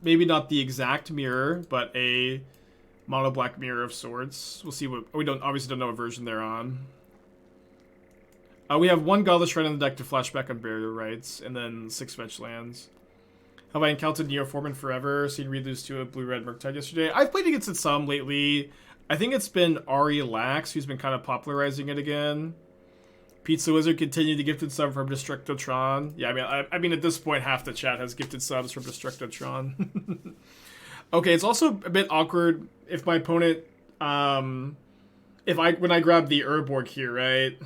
maybe not the exact mirror, but a mono black mirror of sorts. We'll see what we obviously don't know what version they're on. We have 1 Godless Shrine in the deck to flashback Unburial Rites, and then 6 fetch lands. Have I encountered Neoformant forever? Seen Reed lose to a blue-red Murktide yesterday. I've played against it some lately. I think it's been Ari Lax who's been kind of popularizing it again. Pizza Wizard continued to gifted sub from Destructotron. Yeah, I mean at this point half the chat has gifted subs from Destructotron. Okay, it's also a bit awkward if my opponent when I grab the Urborg here, right?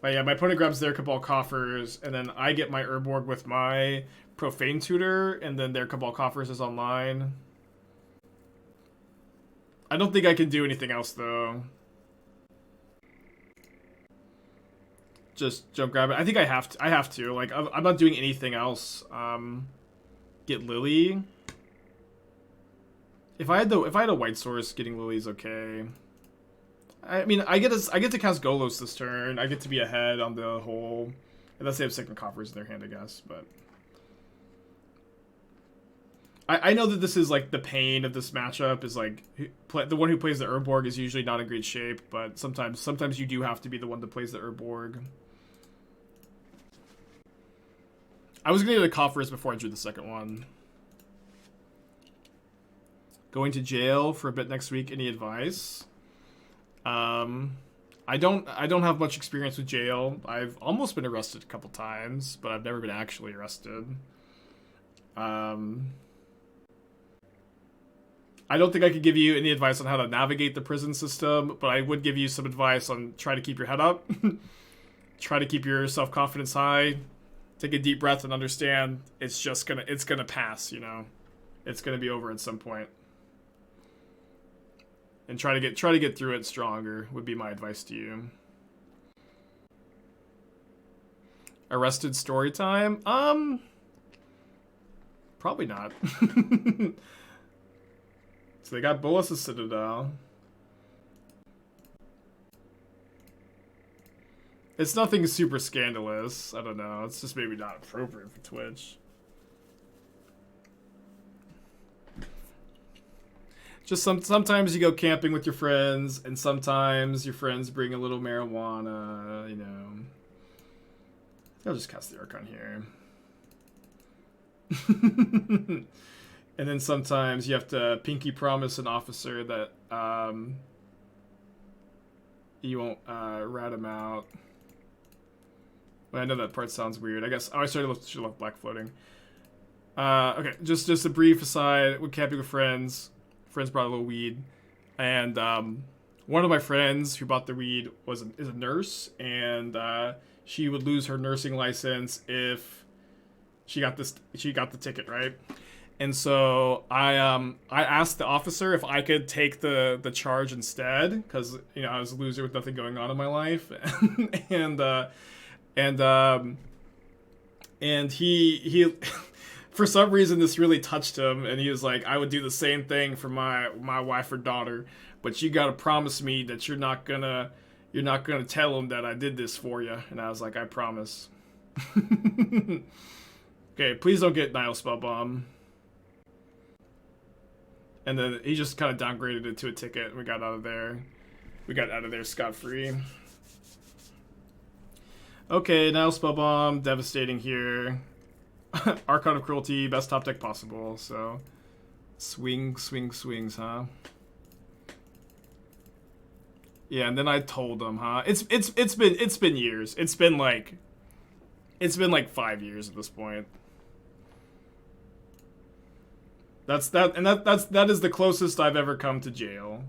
But yeah, my opponent grabs their Cabal Coffers, and then I get my Urborg with my Profane Tutor, and then their Cabal Coffers is online. I don't think I can do anything else, though. Just jump grab it. I think I have to. Like, I'm not doing anything else. Get Lily. If I had a white source, getting Lily is okay. I mean, I get to cast Golos this turn. I get to be ahead on the whole, unless they have second Coffers in their hand, I guess. But I know that this is like the pain of this matchup is like the one who plays the Urborg is usually not in great shape, but sometimes you do have to be the one that plays the Urborg. I was gonna get the Coffers before I drew the second one. Going to jail for a bit next week. Any advice? I don't have much experience with jail. I've almost been arrested a couple times, but I've never been actually arrested. I don't think I could give you any advice on how to navigate the prison system, but I would give you some advice on try to keep your head up. Try to keep your self-confidence high. Take a deep breath and understand it's gonna pass, you know. It's gonna be over at some point. And try to get through it stronger would be my advice to you. Arrested story time? Probably not. So they got Golos' Citadel. It's nothing super scandalous. I don't know. It's just maybe not appropriate for Twitch. Just sometimes you go camping with your friends, and sometimes your friends bring a little marijuana, you know. I'll just cast the Archon here. And then sometimes you have to pinky promise an officer that you won't rat him out. Well, I know that part sounds weird. I guess I should have left black floating. Okay, just a brief aside. We're camping with friends. Friends brought a little weed, and one of my friends who bought the weed is a nurse, and she would lose her nursing license if she got the ticket, right? And so I asked the officer if I could take the charge instead, because you know I was a loser with nothing going on in my life, and he for some reason this really touched him, and he was like, I would do the same thing for my wife or daughter, but you gotta promise me that you're not gonna tell him that I did this for you. And I was like, I promise. Okay, please don't get Nile Spellbomb. And then he just kind of downgraded it to a ticket, and we got out of there. We got out of there scot-free. Okay, Nile Spellbomb, devastating here. Archon of Cruelty, best top deck possible, so... Swings, huh? Yeah, and then I told him, huh? It's been years. It's been like 5 years at this point. That is the closest I've ever come to jail.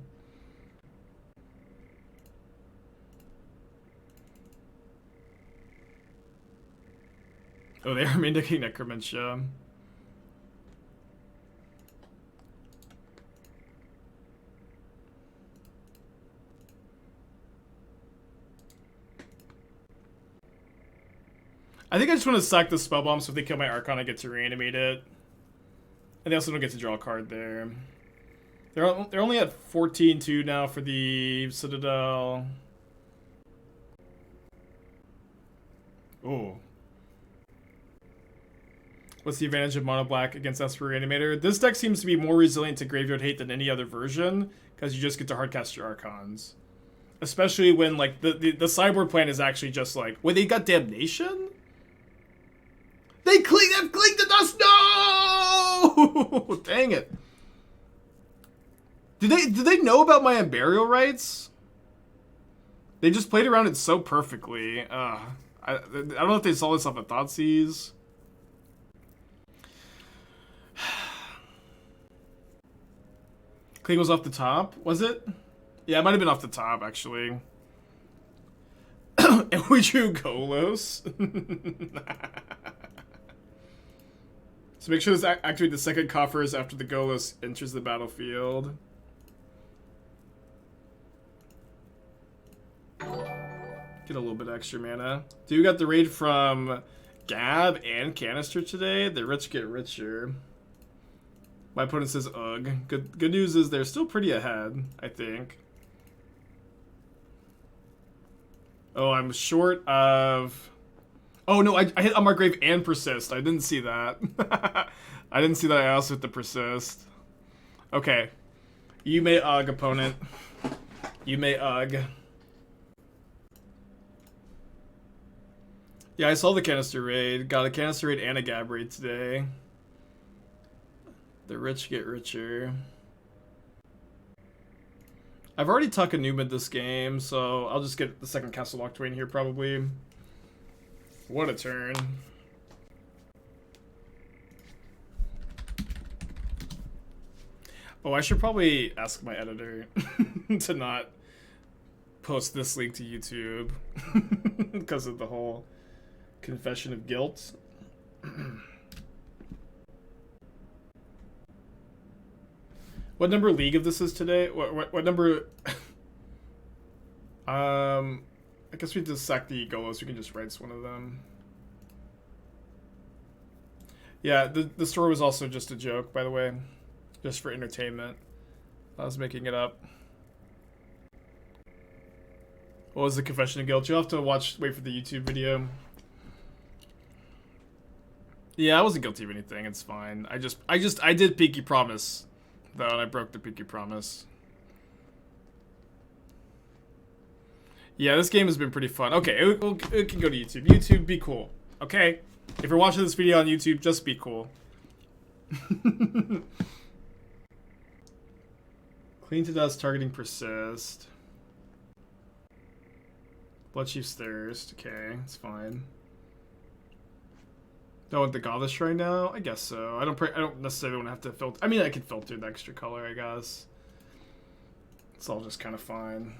Oh, they are making Necromancia. I think I just want to sack the Spellbomb so if they kill my Archon, I get to reanimate it. And they also don't get to draw a card there. They're only at 14-2 now for the Citadel. Oh. What's the advantage of mono black against Esper Reanimator? This deck seems to be more resilient to Graveyard Hate than any other version, because you just get to hardcast your Archons. Especially when like the sideboard plan is actually just like, wait, they got Damnation? They've clicked the dust. No! Dang it. Did they know about my Unburial Rites? They just played around it so perfectly. I don't know if they saw this off of Thoughtseize. Clean was off the top, was it? Yeah, it might have been off the top, actually. And we drew Golos. So make sure this activate the second coffers after the Golos enters the battlefield. Get a little bit extra mana. Dude, we got the raid from Gab and Canister today. The rich get richer. My opponent says ugh. Good news is they're still pretty ahead, I think. Oh, I'm short of... Oh, no, I hit Unmarked Grave and Persist. I didn't see that. I didn't see that I also hit the Persist. Okay. You may ugh, opponent. You may ugh. Yeah, I saw the Canister raid. Got a Canister raid and a Gab raid today. The rich get richer. I've already Takenuma this game, so I'll just get the second Castle Locthwain here probably. What a turn. Oh, I should probably ask my editor to not post this link to YouTube because of the whole confession of guilt. What number league of this is today? What number? I guess we just sack the Golos. We can just rights one of them. Yeah, the story was also just a joke, by the way, just for entertainment. I was making it up. What was the confession of guilt? You'll have to wait for the YouTube video. Yeah, I wasn't guilty of anything. It's fine. I did pinky promise, though, and I broke the pinky promise. Yeah, this game has been pretty fun. Okay, it can go to YouTube. YouTube, be cool. Okay? If you're watching this video on YouTube, just be cool. Clean to dust, targeting persist. Bloodchief's thirst. Okay, it's fine. Do I want the Godless Shrine now? I guess so. I don't necessarily want to have to filter. I mean, I can filter the extra color, I guess. It's all just kind of fine.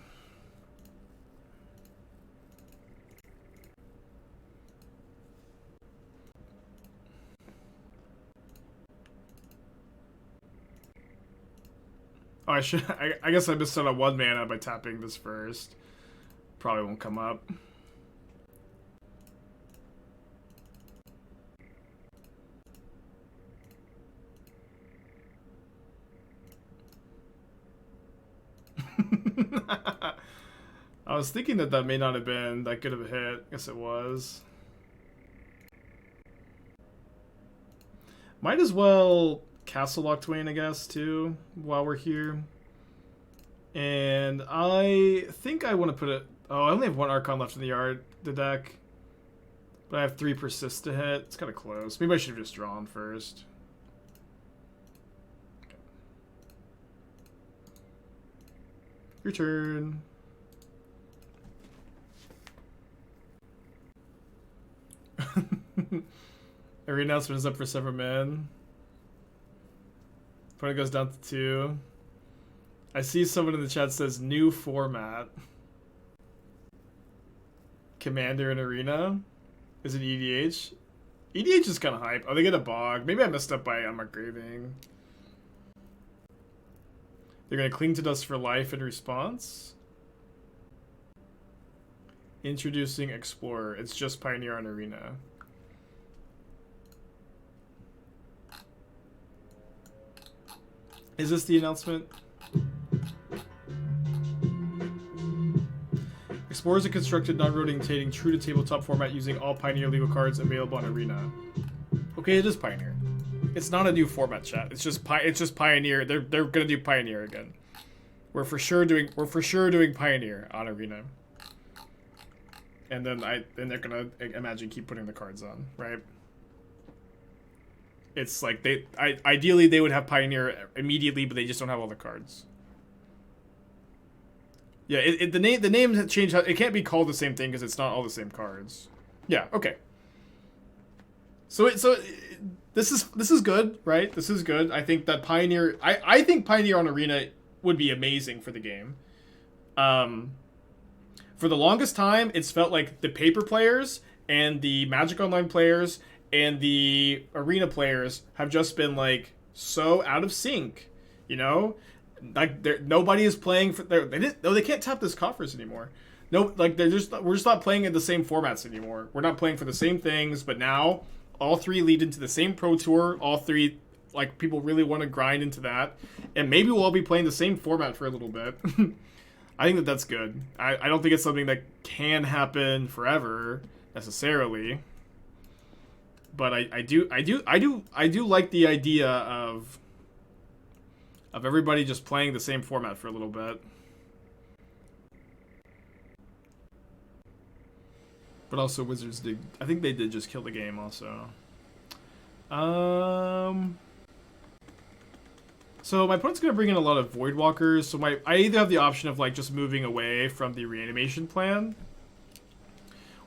Oh, I guess I missed out on 1 mana by tapping this first. Probably won't come up. I was thinking that may not have been that good of a hit. I guess it was. Might as well Castle Locthwain, I guess, too, while we're here. And I think I want to put it... Oh, I only have 1 Archon left in the deck. But I have 3 Persist to hit. It's kind of close. Maybe I should have just drawn first. Okay. Your turn. Every announcement is up for 7 men. Opponent goes down to 2. I see someone in the chat says new format. Commander and Arena. Is it EDH? EDH is kind of hype. Oh, they get a bog. Maybe I messed up by Unmarked Graving. They're going to cling to dust for life in response. Introducing Explorer. It's just Pioneer on Arena. Is this the announcement? Explorer is a constructed, non-rotating, true-to-tabletop format using all Pioneer legal cards available on Arena. Okay, it is Pioneer. It's not a new format, chat. It's just Pioneer. They're gonna do Pioneer again. We're for sure doing Pioneer on Arena. And then they're gonna imagine keep putting the cards on, right? It's like ideally they would have Pioneer immediately, but they just don't have all the cards. Yeah, the name changed. It can't be called the same thing because it's not all the same cards. Yeah, okay. So this is good, right? This is good. I think that Pioneer. I think Pioneer on Arena would be amazing for the game. For the longest time, it's felt like the paper players and the Magic Online players and the Arena players have just been like so out of sync, you know. Like nobody is playing for they can't tap this coffers anymore. No, like we're just not playing in the same formats anymore. We're not playing for the same things, but now all 3 lead into the same Pro Tour. All 3, like, people really want to grind into that, and maybe we'll all be playing the same format for a little bit. I think that's good. I don't think it's something that can happen forever necessarily, but I do like the idea of everybody just playing the same format for a little bit. But also Wizards did, I think they did just kill the game also. So my opponent's going to bring in a lot of Voidwalkers, so I either have the option of like just moving away from the reanimation plan,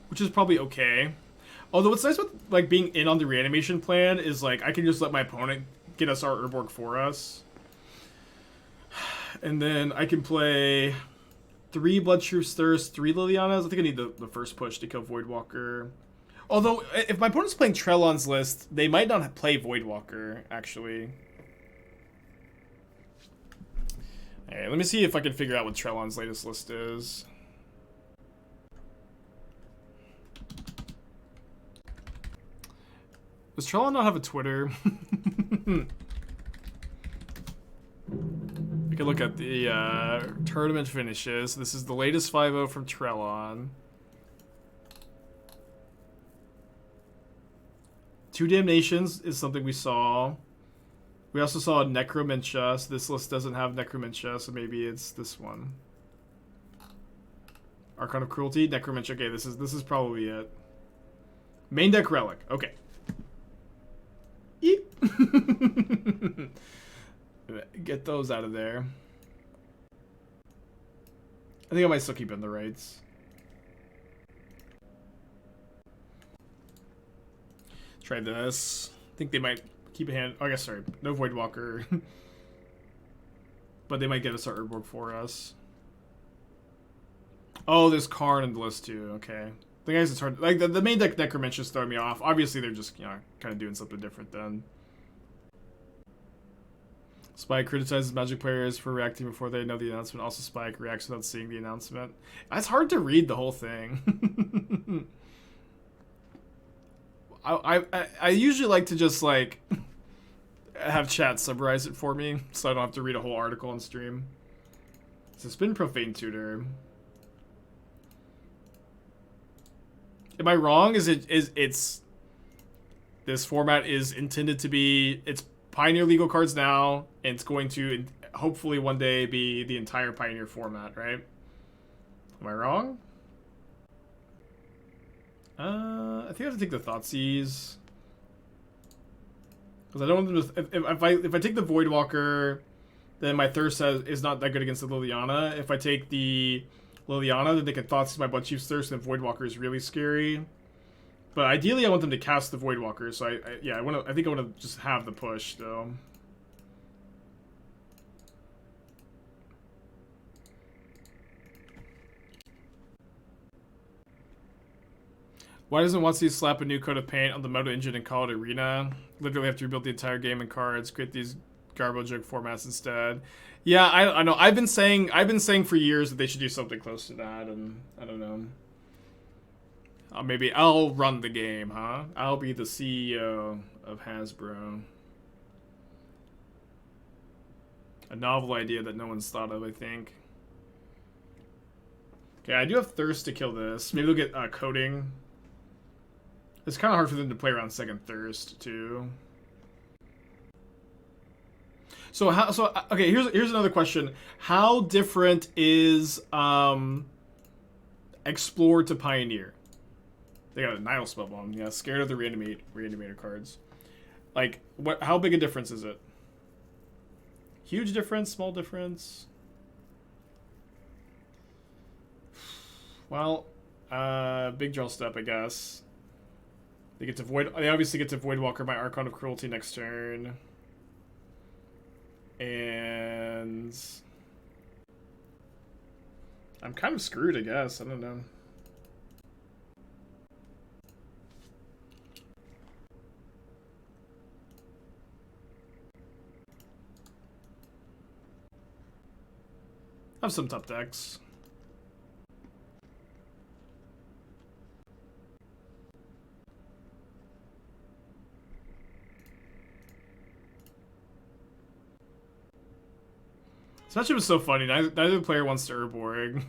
which is probably okay. Although what's nice with like being in on the reanimation plan is like I can just let my opponent get us our Urborg for us. And then I can play 3 Bloodchief's Thirst, 3 Lilianas. I think I need the first push to kill Voidwalker. Although, if my opponent's playing Trellon's list, they might not play Voidwalker, actually. Hey, let me see if I can figure out what Trellon's latest list is. Does Trellon not have a Twitter? We can look at the tournament finishes. This is the latest 5-0 from Trellon. 2 Damnations is something we saw. We also saw Necromentia, so this list doesn't have Necromentia, so maybe it's this one. Archon of Cruelty, Necromentia. Okay, this is probably it. Main deck Relic. Okay. Eep. Get those out of there. I think I might still keep in the rights. Try this. I think they might keep a hand. Oh, I guess, sorry. No Voidwalker. But they might get us our Urborg for us. Oh, there's Karn in the list too. Okay. I guess it's hard. Like, the main deck Necromencia's throwing me off. Obviously, they're just, you know, kind of doing something different then. Spike criticizes Magic players for reacting before they know the announcement. Also, Spike reacts without seeing the announcement. It's hard to read the whole thing. I usually like to just, like, have chat summarize it for me, so I don't have to read a whole article on stream. So it's been Profane Tutor. Am I wrong? It's this format is intended to be, it's Pioneer legal cards now, and it's going to hopefully one day be the entire Pioneer format, right? Am I wrong? I think I have to take the Thoughtseize. Because I don't want them to, if I take the Voidwalker, then my Thirst is not that good against the Liliana. If I take the Liliana, then they can Thoughtseize my Bloodchief's Thirst, and Voidwalker is really scary. But ideally, I want them to cast the Voidwalker, so I think I want to just have the push, though. Why doesn't WotC slap a new coat of paint on the Moto engine and call it Arena? Literally have to rebuild the entire game and cards, create these garbo joke formats instead. Yeah, I know. I've been saying for years that they should do something close to that, and I don't know. Maybe I'll run the game, huh? I'll be the CEO of Hasbro. A novel idea that no one's thought of, I think. Okay, I do have Thirst to kill this. Maybe we'll get Coding. It's kind of hard for them to play around second Thirst, too. So okay, here's another question. How different is Explore to Pioneer? They got a Nile Spellbomb. Yeah, scared of the reanimator cards. Like, how big a difference is it? Huge difference, small difference? Well, big draw step, I guess. They obviously get to Voidwalker my Archon of Cruelty next turn. And I'm kind of screwed, I guess. I don't know. I have some top decks. This matchup is so funny. Neither player wants to Urborg.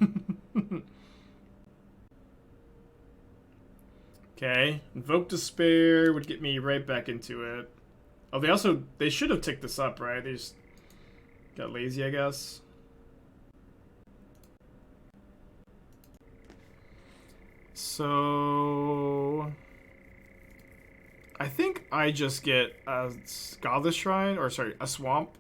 Okay. Invoke Despair would get me right back into it. Oh, they should have ticked this up, right? They just got lazy, I guess. So I think I just get a Godless Shrine, or sorry, a Swamp.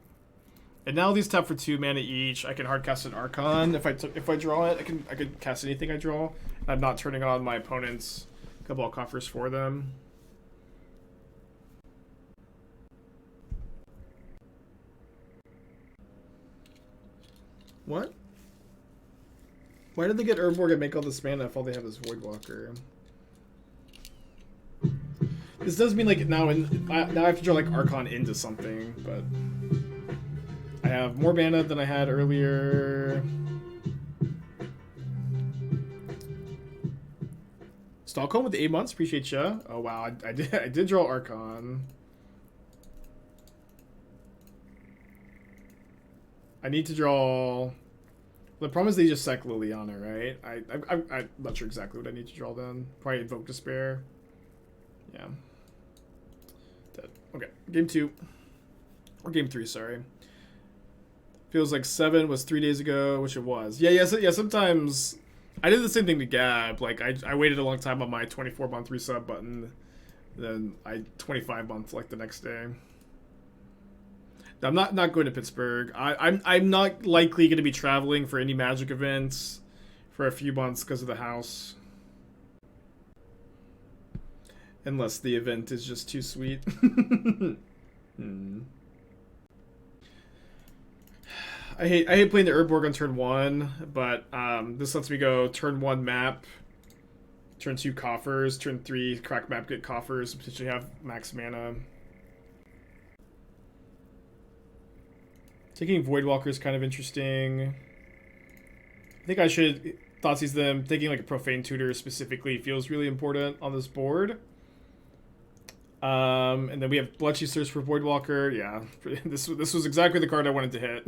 And now these tap for 2 mana each. I can hardcast an Archon if I draw it. I could cast anything I draw. I'm not turning on my opponent's Cabal Coffers for them. What? Why did they get Urborg and make all this mana if all they have is Voidwalker? This does mean like now I have to draw like Archon into something, but I have more mana than I had earlier. Stockholm with the 8 months, appreciate ya. Oh wow, I did draw Archon. I need to draw. The problem is they just sack Liliana, right? I'm not sure exactly what I need to draw then. Probably Invoke Despair. Yeah. Dead. Okay, game 2. Or game 3, sorry. Feels like 7 was 3 days ago, which it was. Yeah, sometimes I did the same thing to Gab. Like, I waited a long time on my 24-month resub button. Then 25-month, like, the next day. I'm not going to Pittsburgh. I'm not likely going to be traveling for any Magic events for a few months because of the house. Unless the event is just too sweet. I hate playing the Urborg on turn 1, but this lets me go turn 1 map, turn 2 coffers, turn 3 crack map, get coffers, potentially have max mana. Taking Voidwalker is kind of interesting. I think I should Thoughtseize them. Taking like a Profane Tutor specifically feels really important on this board. And then we have Bloodchief Search for Voidwalker. Yeah, this was exactly the card I wanted to hit.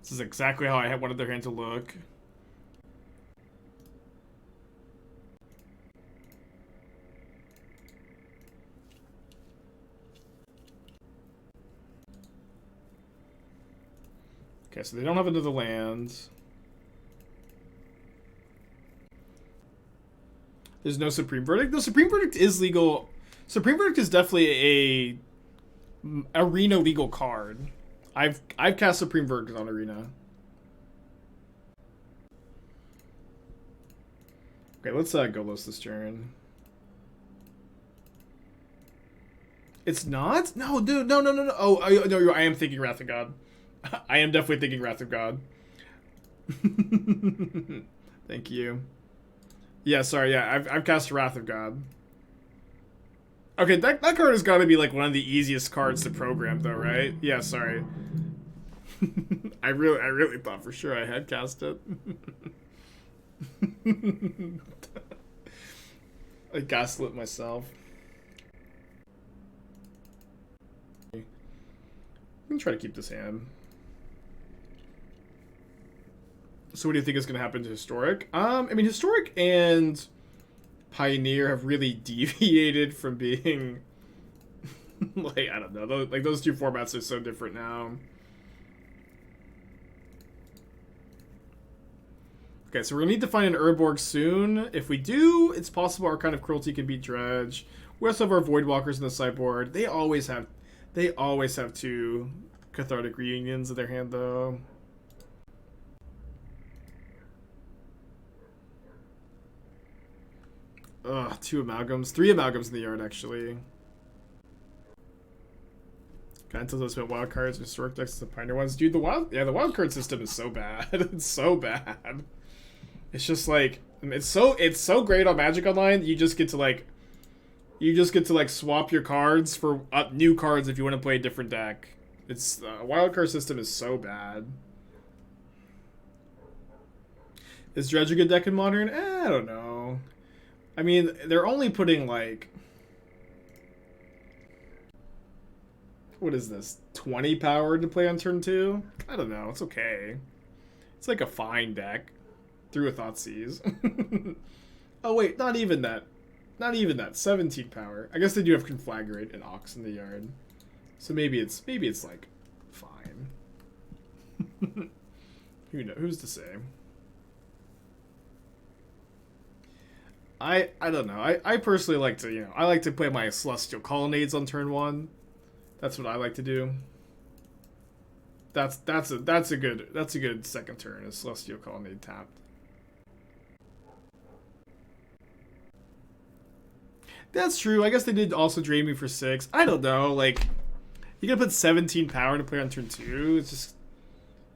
This is exactly how I wanted their hand to look. Okay, so they don't have another land. There's no Supreme Verdict. The Supreme Verdict is legal. Supreme Verdict is definitely a Arena legal card. I've cast Supreme Verdict on Arena. Okay, let's Golos this turn. It's not? No, dude, no. Oh, no, I am thinking Wrath of God. I am definitely thinking Wrath of God. Thank you. Yeah, sorry, yeah, I've cast Wrath of God. Okay, that card has got to be like one of the easiest cards to program, though, right? Yeah, sorry. I really thought for sure I had cast it. I gaslit myself. I'm gonna try to keep this hand. So what do you think is going to happen to Historic? I mean, Historic and Pioneer have really deviated from being, like, I don't know. Those two formats are so different now. Okay, so we're going to need to find an Urborg soon. If we do, it's possible Archon of Cruelty can beat Dredge. We also have our Voidwalkers in the sideboard. They always have 2 Cathartic Reunions in their hand, though. Ugh, 2 Amalgams. 3 Amalgams in the yard, actually. Okay, until those spent wild cards, historic decks, the Pioneer ones. Dude, the wild card system is so bad. It's so bad. It's just like it's so great on Magic Online. You just get to like swap your cards for new cards if you want to play a different deck. It's wild card system is so bad. Is Dredge a good deck in Modern? I don't know. I mean, they're only putting, like... What is this? 20 power to play on turn 2? I don't know. It's okay. It's like a fine deck. Through a Thoughtseize. Oh, wait. Not even that. Not even that. 17 power. I guess they do have Conflagrate and Ox in the yard. So maybe it's like, fine. Who knows? Who's to say? I don't know. I personally like to, I like to play my Celestial Colonnades on turn 1. That's what I like to do. That's a good second turn, a Celestial Colonnade tapped. That's true. I guess they did also drain me for 6. I don't know, like, you gotta put 17 power to play on turn 2. It's just,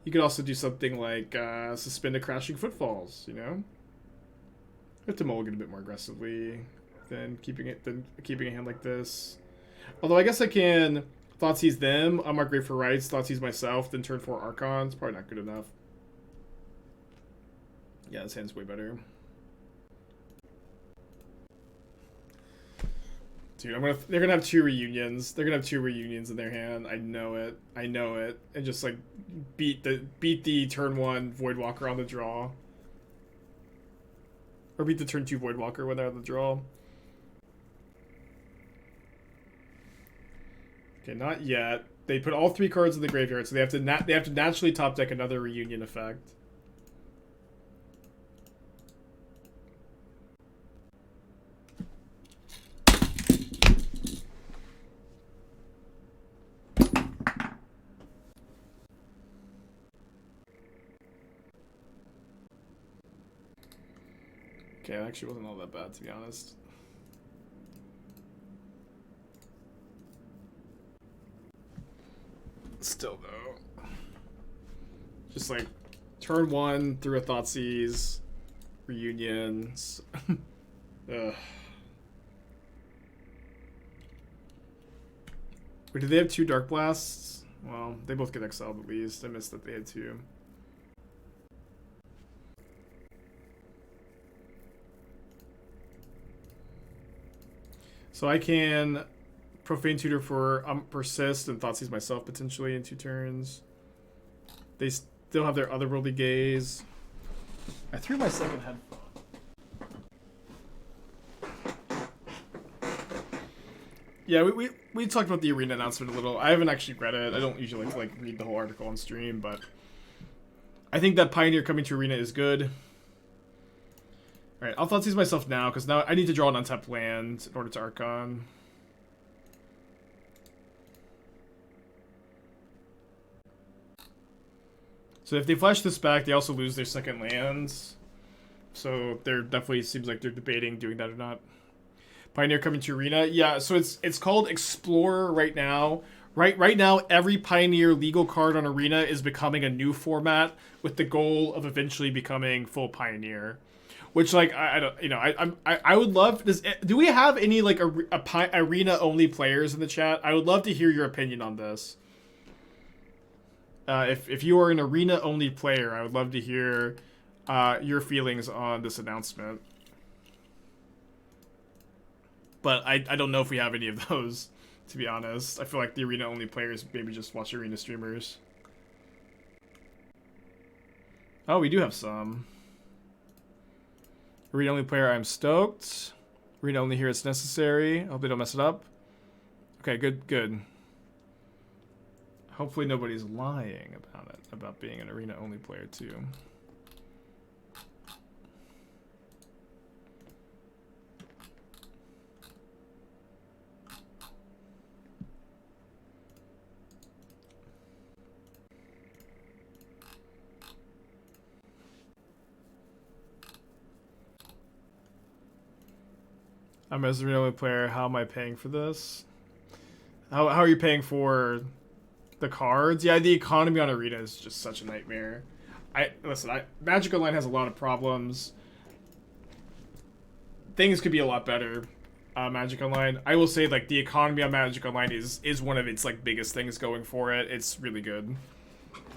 You could also do something like suspend a crashing footfalls, you know? You have to mulligan a bit more aggressively than keeping a hand like this. Although I guess I can Thoughtseize them, Unmarked Grave for Rites, Thoughtseize myself, then turn 4 Archons. Probably not good enough. Yeah, this hand's way better. Dude, they're gonna have 2 reunions. They're gonna have 2 reunions in their hand. I know it. I know it. And just like beat the turn 1 Voidwalker on the draw. Or beat the turn 2 Voidwalker when they're on the draw. Okay, not yet. They put all 3 cards in the graveyard, so they have to naturally top deck another reunion effect. Okay, it actually wasn't all that bad, to be honest. Still, though. Just like, turn 1 through a Thoughtseize, reunions. Ugh. Wait, did they have 2 Dark Blasts? Well, they both get exiled at least. I missed that they had 2. So I can Profane Tutor for Persist and Thoughtseize myself potentially in 2 turns. They still have their Otherworldly Gaze. I threw my second headphone. Yeah, we talked about the arena announcement a little. I haven't actually read it. I don't usually like to read the whole article on stream, but I think that Pioneer coming to arena is good. Alright, I'll Thoughtseize myself now, because now I need to draw an untapped land in order to Archon. So if they flash this back, they also lose their second lands. So they're definitely, seems like they're debating doing that or not. Pioneer coming to arena. Yeah, so it's called Explorer right now. Right now, every Pioneer legal card on arena is becoming a new format with the goal of eventually becoming full Pioneer. Which, like, I don't, you know, I would love. Do we have any like arena only players in the chat? I would love to hear your opinion on this. If you are an arena only player, I would love to hear your feelings on this announcement. But I don't know if we have any of those, to be honest. I feel like the arena only players maybe just watch arena streamers. Oh, we do have some. Arena only player, I'm stoked. Arena only here, it's necessary. I hope they don't mess it up. Okay, good. Hopefully nobody's lying about it, about being an arena only player too. I'm as an arena only player, how am I paying for this? How are you paying for the cards? Yeah, the economy on arena is just such a nightmare. Magic Online has a lot of problems. Things could be a lot better. Magic Online, I will say, like, the economy on Magic Online is one of its like biggest things going for it. It's really good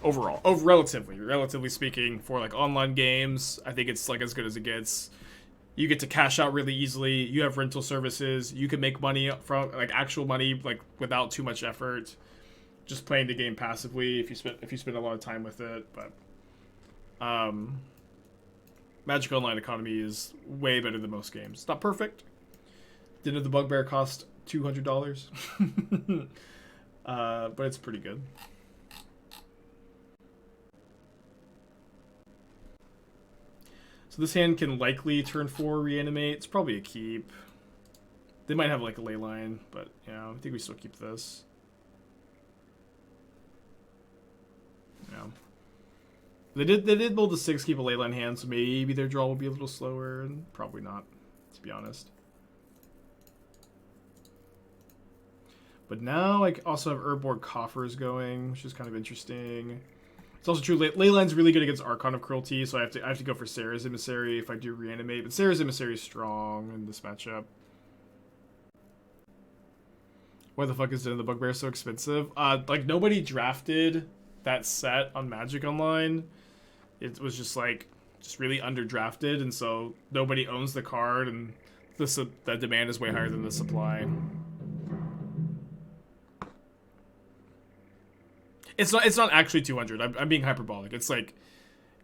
overall. Relatively speaking, for like online games, I think it's like as good as it gets. You get to cash out really easily. You have rental services. You can make money from like actual money, like without too much effort. Just playing the game passively if you spend a lot of time with it. But Magic Online economy is way better than most games. It's not perfect. Didn't the Bugbear cost $200? But it's pretty good. So this hand can likely turn 4 reanimate. It's probably a keep. They might have like a ley line, but yeah, I think we still keep this. Yeah. They did build the 6 keep a ley line hand, so maybe their draw will be a little slower, and probably not, to be honest. But now I also have Urborg Coffers going, which is kind of interesting. It's also true. Leyline's really good against Archon of Cruelty, so I have to go for Sarah's Emissary if I do reanimate. But Sarah's Emissary is strong in this matchup. Why the fuck is the Bugbear so expensive? Like nobody drafted that set on Magic Online. It was just like really underdrafted, and so nobody owns the card, and the demand is way higher than the supply. It's not actually 200. I'm being hyperbolic. It's like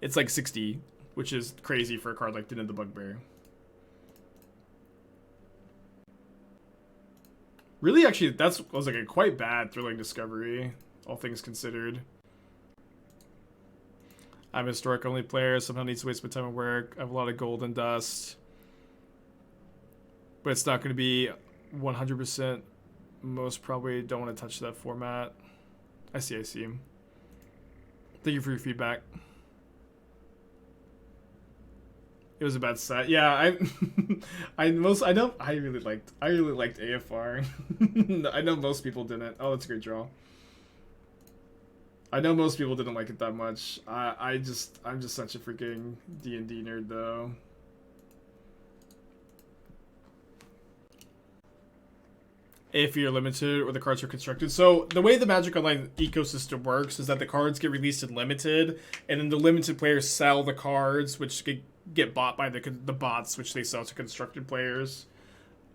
60, which is crazy for a card like Din of the Bugbear. Really, actually, was like a quite bad Thrilling Discovery, all things considered. I'm a historic only player. Somehow needs to waste my time at work. I have a lot of gold and dust, but it's not going to be 100%. Most probably don't want to touch that format. I see. Thank you for your feedback. It was a bad set. Yeah, I really liked AFR. I know most people didn't. Oh, that's a great draw. I know most people didn't like it that much. I'm just such a freaking D&D nerd though. If you're limited or the cards are constructed. So the way the Magic Online ecosystem works is that the cards get released in limited, and then the limited players sell the cards, which get bought by the bots, which they sell to constructed players.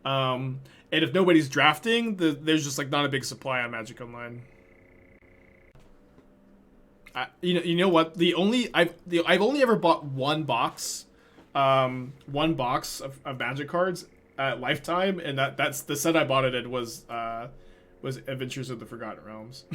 And if nobody's drafting, there's just like not a big supply on Magic Online. You know what? I've only ever bought one box of Magic cards at Lifetime, and that's the set I bought it in was Adventures of the Forgotten Realms.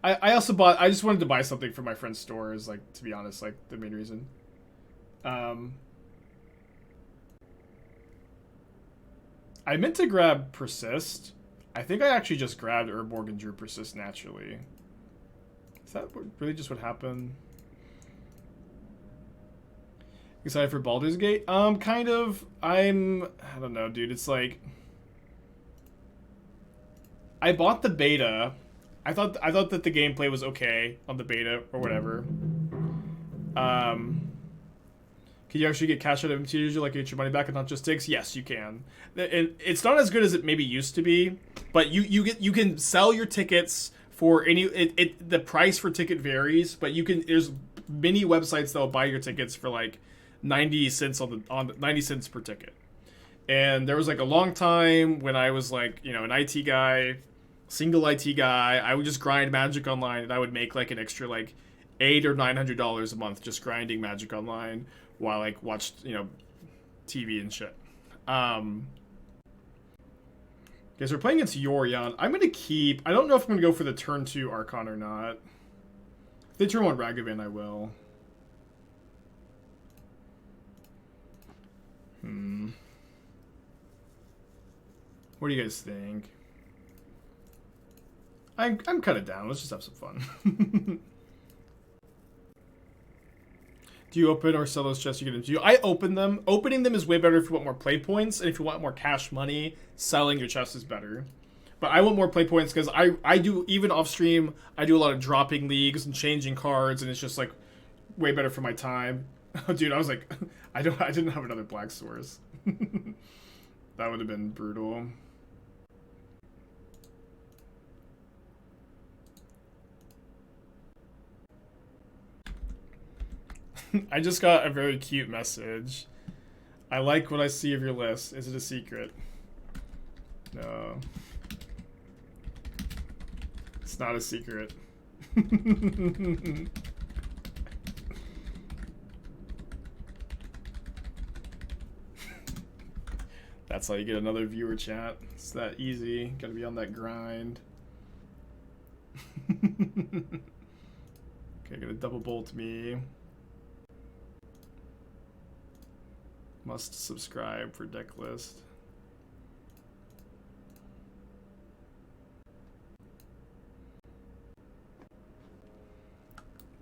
I also bought. I just wanted to buy something for my friend's store. Is like, to be honest, like the main reason. I meant to grab Persist. I think I actually just grabbed Urborg and drew Persist naturally. Is that really just what happened? Excited for Baldur's Gate? Kind of. I don't know, dude. It's like I bought the beta. I thought that the gameplay was okay on the beta or whatever. Can you actually get cash out of MTGO, like get your money back and not just ticks? Yes, you can. It's not as good as it maybe used to be, but you can sell your tickets for any. The price for ticket varies, but there's many websites that will buy your tickets for like 90 cents on 90 cents per ticket. And there was like a long time when I was like, an IT guy, single IT guy, I would just grind Magic Online, and I would make like an extra like $800 or $900 a month just grinding Magic Online while I like watched TV and shit. Guys, we're playing against Yorion. I'm gonna keep. I don't know if I'm gonna go for the turn 2 Archon or not. If they turn 1 Ragavan, I will. What do you guys think? I'm kind of down. Let's just have some fun. Do you open or sell those chests you get into? I open them. Opening them is way better if you want more play points, and if you want more cash money, selling your chest is better. But I want more play points because I do, even off stream, I do a lot of dropping leagues and changing cards, and it's just like way better for my time. Oh, dude, I was like, I didn't have another Black Source. That would have been brutal. I just got a very cute message. I like what I see of your list. Is it a secret? No. It's not a secret. That's how you get another viewer chat. It's that easy. Gotta be on that grind. Okay, gonna double bolt me. Must subscribe for Decklist.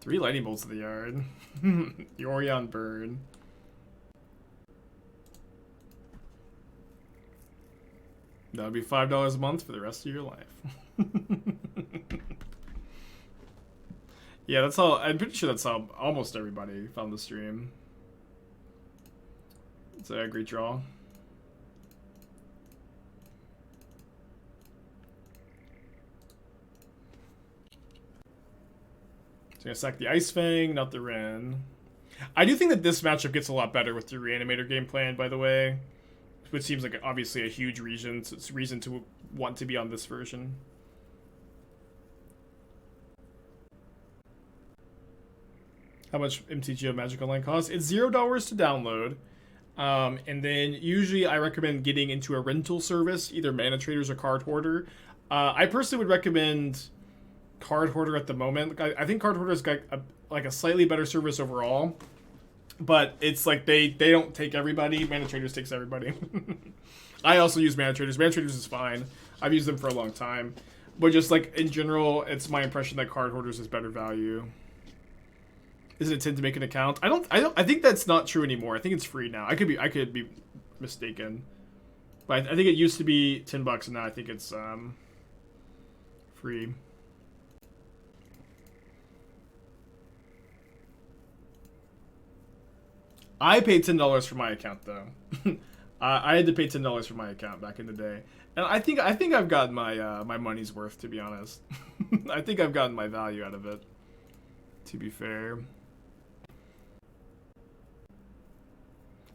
3 lightning bolts in the yard. Yorion burn. That would be $5 a month for the rest of your life. Yeah, that's how. I'm pretty sure that's how almost everybody found the stream. It's a great draw. So gonna sack the Ice Fang, not the Ren. I do think that this matchup gets a lot better with the Reanimator game plan, by the way. Which seems like obviously a huge reason. So it's a reason to want to be on this version. How much MTGO Magic Online costs? It's $0 to download. And then usually I recommend getting into a rental service, either Mana Traders or Card Hoarder. I personally would recommend Card Hoarder at the moment. I think Card Hoarder's got a slightly better service overall. But it's like they don't take everybody. Mana Traders takes everybody. I also use Mana Traders. Mana Traders is fine. I've used them for a long time. But just like in general, it's my impression that Card Hoarders is better value. Is it a 10 to make an account? I think that's not true anymore. I think it's free now. I could be mistaken. But I think it used to be $10 and now I think it's free. I paid $10 for my account though. I had to pay $10 for my account back in the day, and I think I've gotten my my money's worth, to be honest. I think I've gotten my value out of it, to be fair.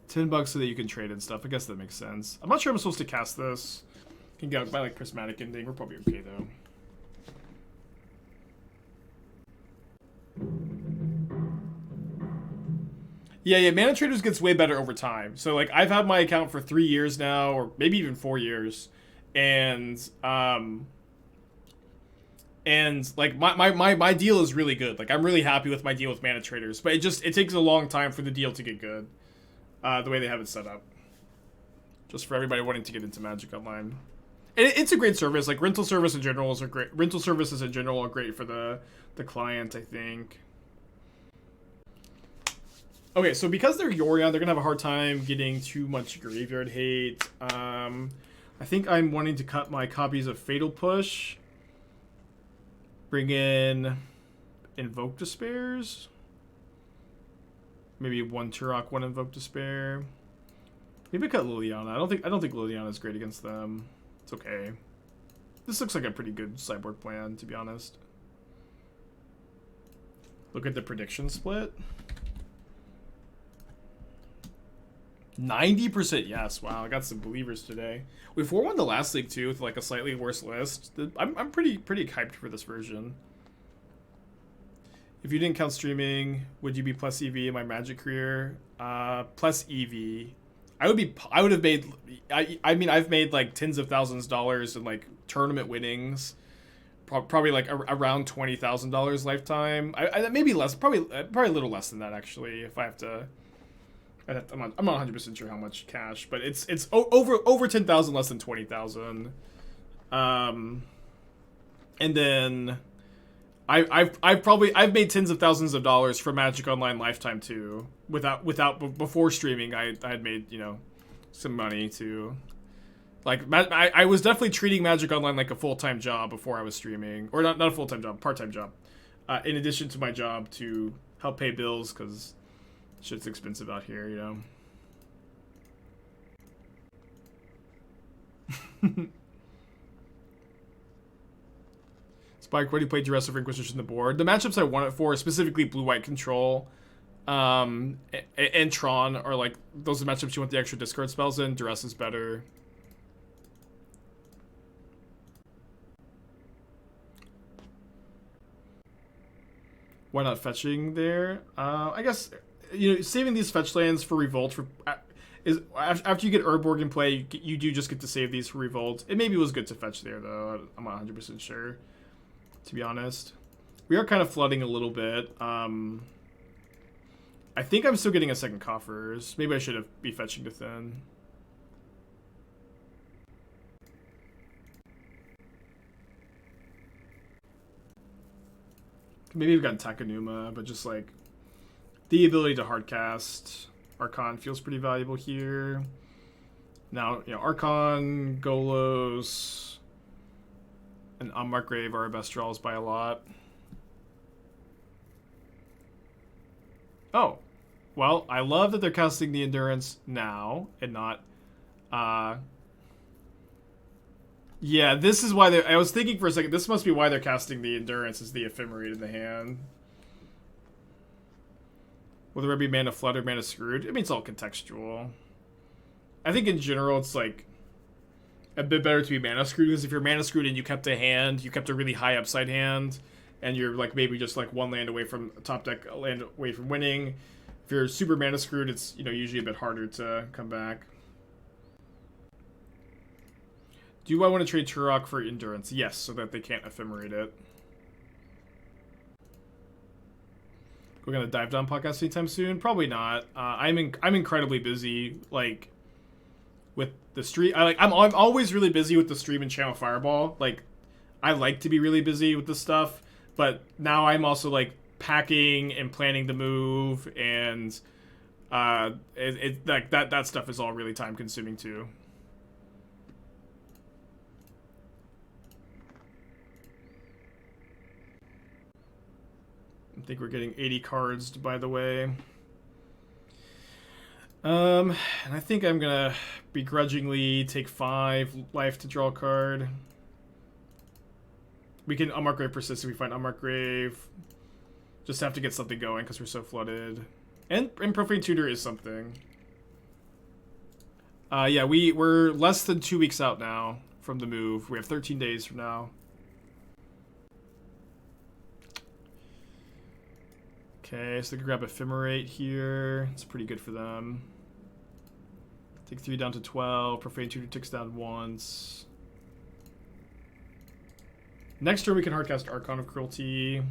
$10 so that you can trade and stuff. I guess that makes sense. I'm not sure I'm supposed to cast this. Can get by like Prismatic Ending. We're probably okay though. Yeah, Mana Traders gets way better over time. So, like, I've had my account for 3 years now, or maybe even 4 years. And like, my deal is really good. Like, I'm really happy with my deal with Mana Traders. But it takes a long time for the deal to get good. The way they have it set up. Just for everybody wanting to get into Magic Online. And it's a great service. Like, rental services in general are great. Rental services in general are great for the client, I think. Okay, so because they're Yorion, they're going to have a hard time getting too much graveyard hate. I think I'm wanting to cut my copies of Fatal Push. Bring in Invoke Despairs. Maybe 1 Turok, 1 Invoke Despair. Maybe cut Liliana. I don't think Liliana is great against them. It's okay. This looks like a pretty good sideboard plan, to be honest. Look at the prediction split. 90% yes. Wow, I got some believers today. We 4-1 the last league too with like a slightly worse list. I'm pretty hyped for this version. If you didn't count streaming, would you be plus EV in my Magic career? Plus EV. I would have made. I mean, I've made like tens of thousands of dollars in like tournament winnings. Probably like around $20,000 lifetime. I maybe less. Probably a little less than that actually. If I have to. I'm not 100% sure how much cash, but it's over 10,000, less than 20,000. And then I've made tens of thousands of dollars for Magic Online lifetime too. Before streaming, I had made, you know, some money too. Like I was definitely treating Magic Online like a full-time job before I was streaming, or not a full-time job, part-time job. In addition to my job to help pay bills, because shit's expensive out here, you know. Spike, where do you play Duress over Inquisition on the board? The matchups I want it for, specifically blue-white control, and Tron, are like, those are the matchups you want the extra discard spells in. Duress is better. Why not fetching there? I guess, you know, saving these fetch lands for Revolt is after you get Urborg in play, you do just get to save these for Revolt. It maybe was good to fetch there though. I'm not 100% sure, to be honest. We are kind of flooding a little bit. I think I'm still getting a second Coffers. Maybe I should be fetching to thin. Maybe we've gotten Takenuma, but just like the ability to hardcast Archon feels pretty valuable here. Now, you know, Archon, Golos, and Unmarked Grave are our best draws by a lot. Oh, well, I love that they're casting the Endurance now and not, yeah, this is why I was thinking for a second, this must be why they're casting the Endurance as the Ephemerate in the hand. Whether it be mana flood or mana screwed, I mean, it's all contextual. I think in general, it's like a bit better to be mana screwed, because if you're mana screwed and you kept a hand, you kept a really high upside hand, and you're like maybe just like one land away from top deck, land away from winning. If you're super mana screwed, it's, you know, usually a bit harder to come back. Do I want to trade Turok for Endurance? Yes, so that they can't ephemerate it. We're gonna dive down podcast anytime soon? Probably not. I'm incredibly busy, like, with the stream. I'm always really busy with the stream and channel Fireball. Like, I like to be really busy with this stuff, but now I'm also like packing and planning the move, and like that stuff is all really time consuming too. I think we're getting 80 cards, by the way. And I think I'm gonna begrudgingly take 5 life to draw a card. We can Unmarked Grave Persist if we find Unmarked Grave. Just have to get something going because we're so flooded. And Profane Tutor is something. Yeah, we're less than 2 weeks out now from the move. We have 13 days from now. Okay, so they can grab Ephemerate here. It's pretty good for them. Take 3 down to 12. Profane Tutor ticks down once. Next turn we can hardcast Archon of Cruelty.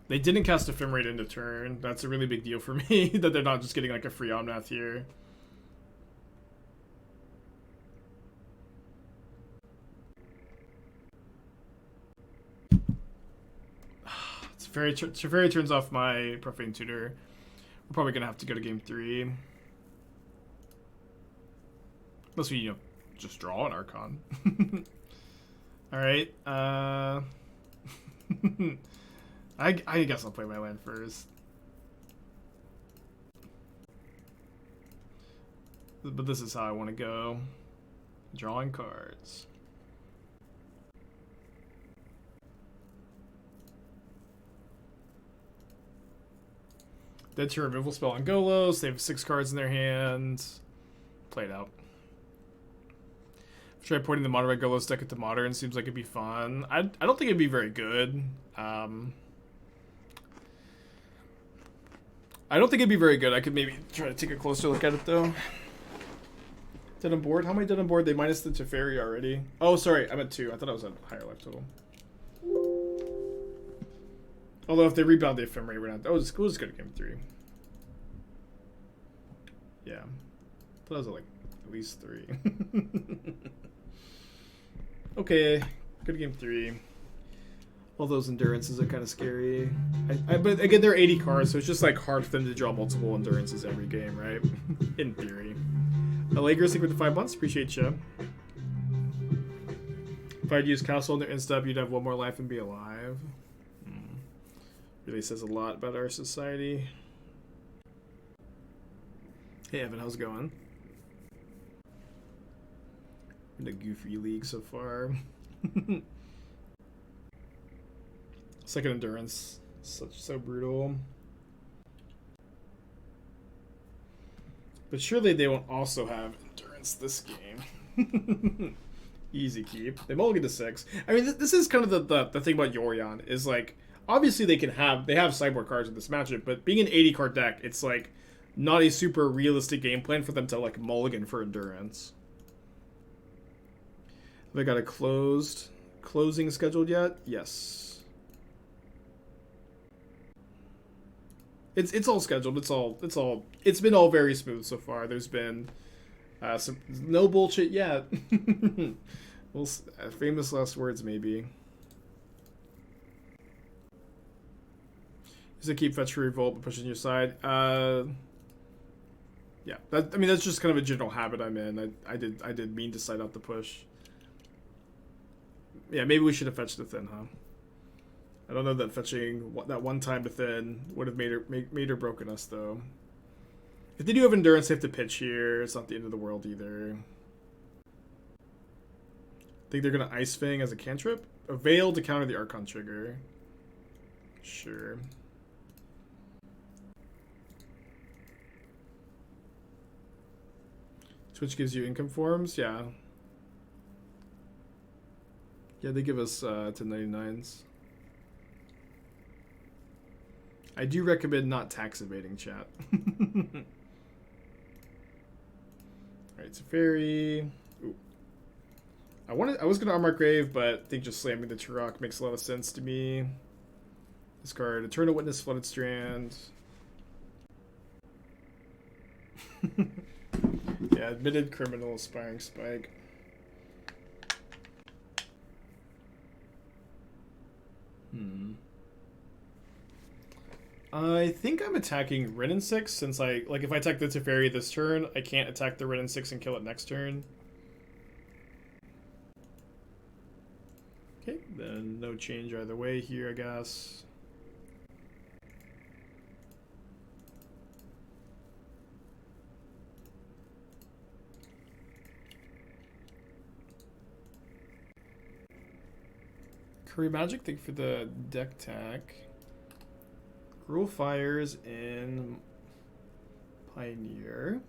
They didn't cast Ephemerate into turn. That's a really big deal for me, that they're not just getting like a free Omnath here. Teferi turns off my Profane Tutor. We're probably going to have to go to game 3. Unless we, you know, just draw an Archon. Alright, I guess I'll play my land first. But this is how I want to go. Drawing cards. Dead to removal spell on Golos. They have 6 cards in their hand. Play it out. Try porting the mono red Golos deck into modern. Seems like it'd be fun. I don't think it'd be very good. I don't think it'd be very good. I could maybe try to take a closer look at it though. Dead on board? How many dead on board? They minus the Teferi already. Oh, sorry. I'm at 2. I thought I was at higher life total. Although if they rebound the Ephemerate, we're not. Oh, we'll just go to game 3. Yeah. I thought I was at like at least 3. Okay. Go to game 3. All those endurances are kind of scary. But again, they're 80 cards, so it's just like hard for them to draw multiple endurances every game, right? In theory. Allegra, stick with the 5 months. Appreciate you. If I'd use Castle in their instep, you'd have 1 more life and be alive. Really says a lot about our society. Hey Evan, how's it going? In a goofy league so far. Second endurance, so brutal. But surely they won't also have endurance this game. Easy keep. They mulligan to 6. I mean, this is kind of the thing about Yorion is like, obviously they have sideboard cards in this matchup, but being an 80 card deck, it's like not a super realistic game plan for them to like mulligan for endurance. Have I got a closing scheduled yet? Yes. It's all scheduled. It's been all very smooth so far. There's been no bullshit yet. Well, famous last words, maybe. Does it keep fetch for revolt but pushing your side? Yeah. I mean, that's just kind of a general habit I'm in. I did mean to side out the push. Yeah, maybe we should have fetched the thin, huh? I don't know that fetching that one time to thin would have made or broken us, though. If they do have endurance, they have to pitch here. It's not the end of the world either. Think they're gonna Ice Fang as a cantrip? A Veil to counter the Archon trigger. Sure. Twitch gives you income forms? Yeah. Yeah, they give us 1099s. I do recommend not tax evading, chat. Alright, so fairy. Ooh. I was gonna Unmarked Grave, but I think just slamming the Turok makes a lot of sense to me. Discard Eternal Witness, Flooded Strand. Yeah, admitted criminal, Aspiring Spike. I think I'm attacking Ren and 6 since if I attack the Teferi this turn, I can't attack the Ren and 6 and kill it next turn. Okay, then no change either way here, I guess. Curry Magic, thank you for the deck tack. Rule Fires in Pioneer.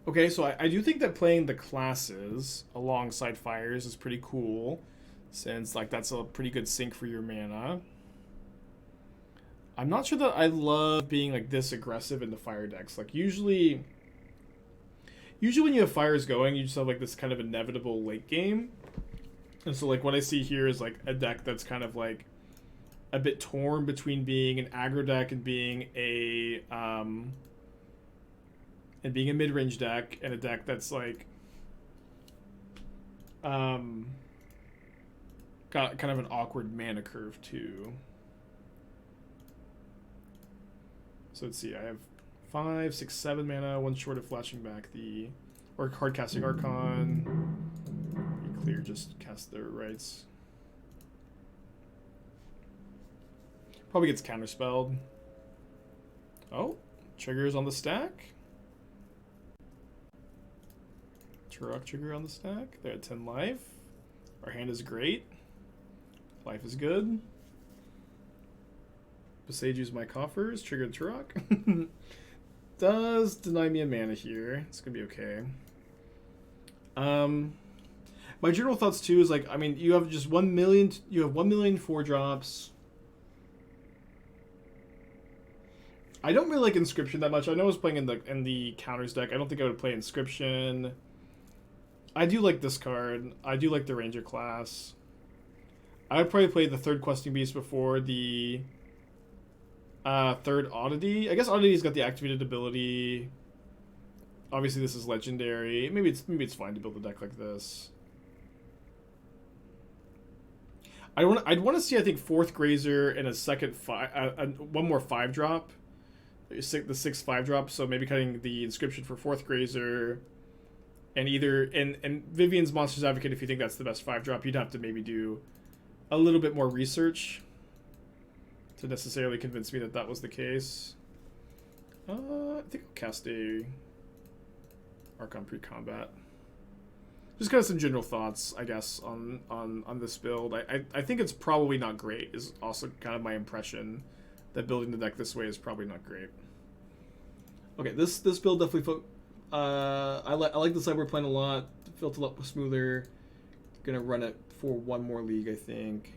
Okay, so I do think that playing the classes alongside Fires is pretty cool, since that's a pretty good sync for your mana. I'm not sure that I love being this aggressive in the Fire decks. Usually when you have Fires going, you just have this kind of inevitable late game. And so what I see here is a deck that's kind of a bit torn between being an aggro deck and being a mid-range deck, and a deck that's got kind of an awkward mana curve too. So let's see, I have 5, 6, 7 mana, one short of flashing back the hard casting Archon. You clear, just cast their rights. Probably gets counterspelled. Oh, triggers on the stack. Turok trigger on the stack. They're at 10 life. Our hand is great. Life is good. Besages my coffers. Triggered Turok. Does deny me a mana here. It's gonna be okay. My general thoughts too is I mean, you have just 1 million. You have 1 million 4-drops. I don't really like Inscription that much. I know I was playing in the counters deck. I don't think I would play Inscription. I do like this card. I do like the Ranger class. I would probably play the 3rd Questing Beast before the 3rd Oddity. I guess Oddity's got the activated ability. Obviously, this is legendary. Maybe it's fine to build a deck like this. I'd want to see, I think, 4th Grazer and a second one more 5-drop. The 6 5-drop. So maybe cutting the Inscription for 4th Grazer, and and Vivian's Monsters Advocate. If you think that's the best 5-drop, you'd have to maybe do a little bit more research to necessarily convince me that that was the case. I think I'll cast a Archon pre-combat. Just kind of some general thoughts, I guess, on this build. I think it's probably not great, is also kind of my impression, that building the deck this way is probably not great. Okay, this build definitely I like the sideboard plan a lot. Felt a lot smoother. Gonna run it for one more league, I think.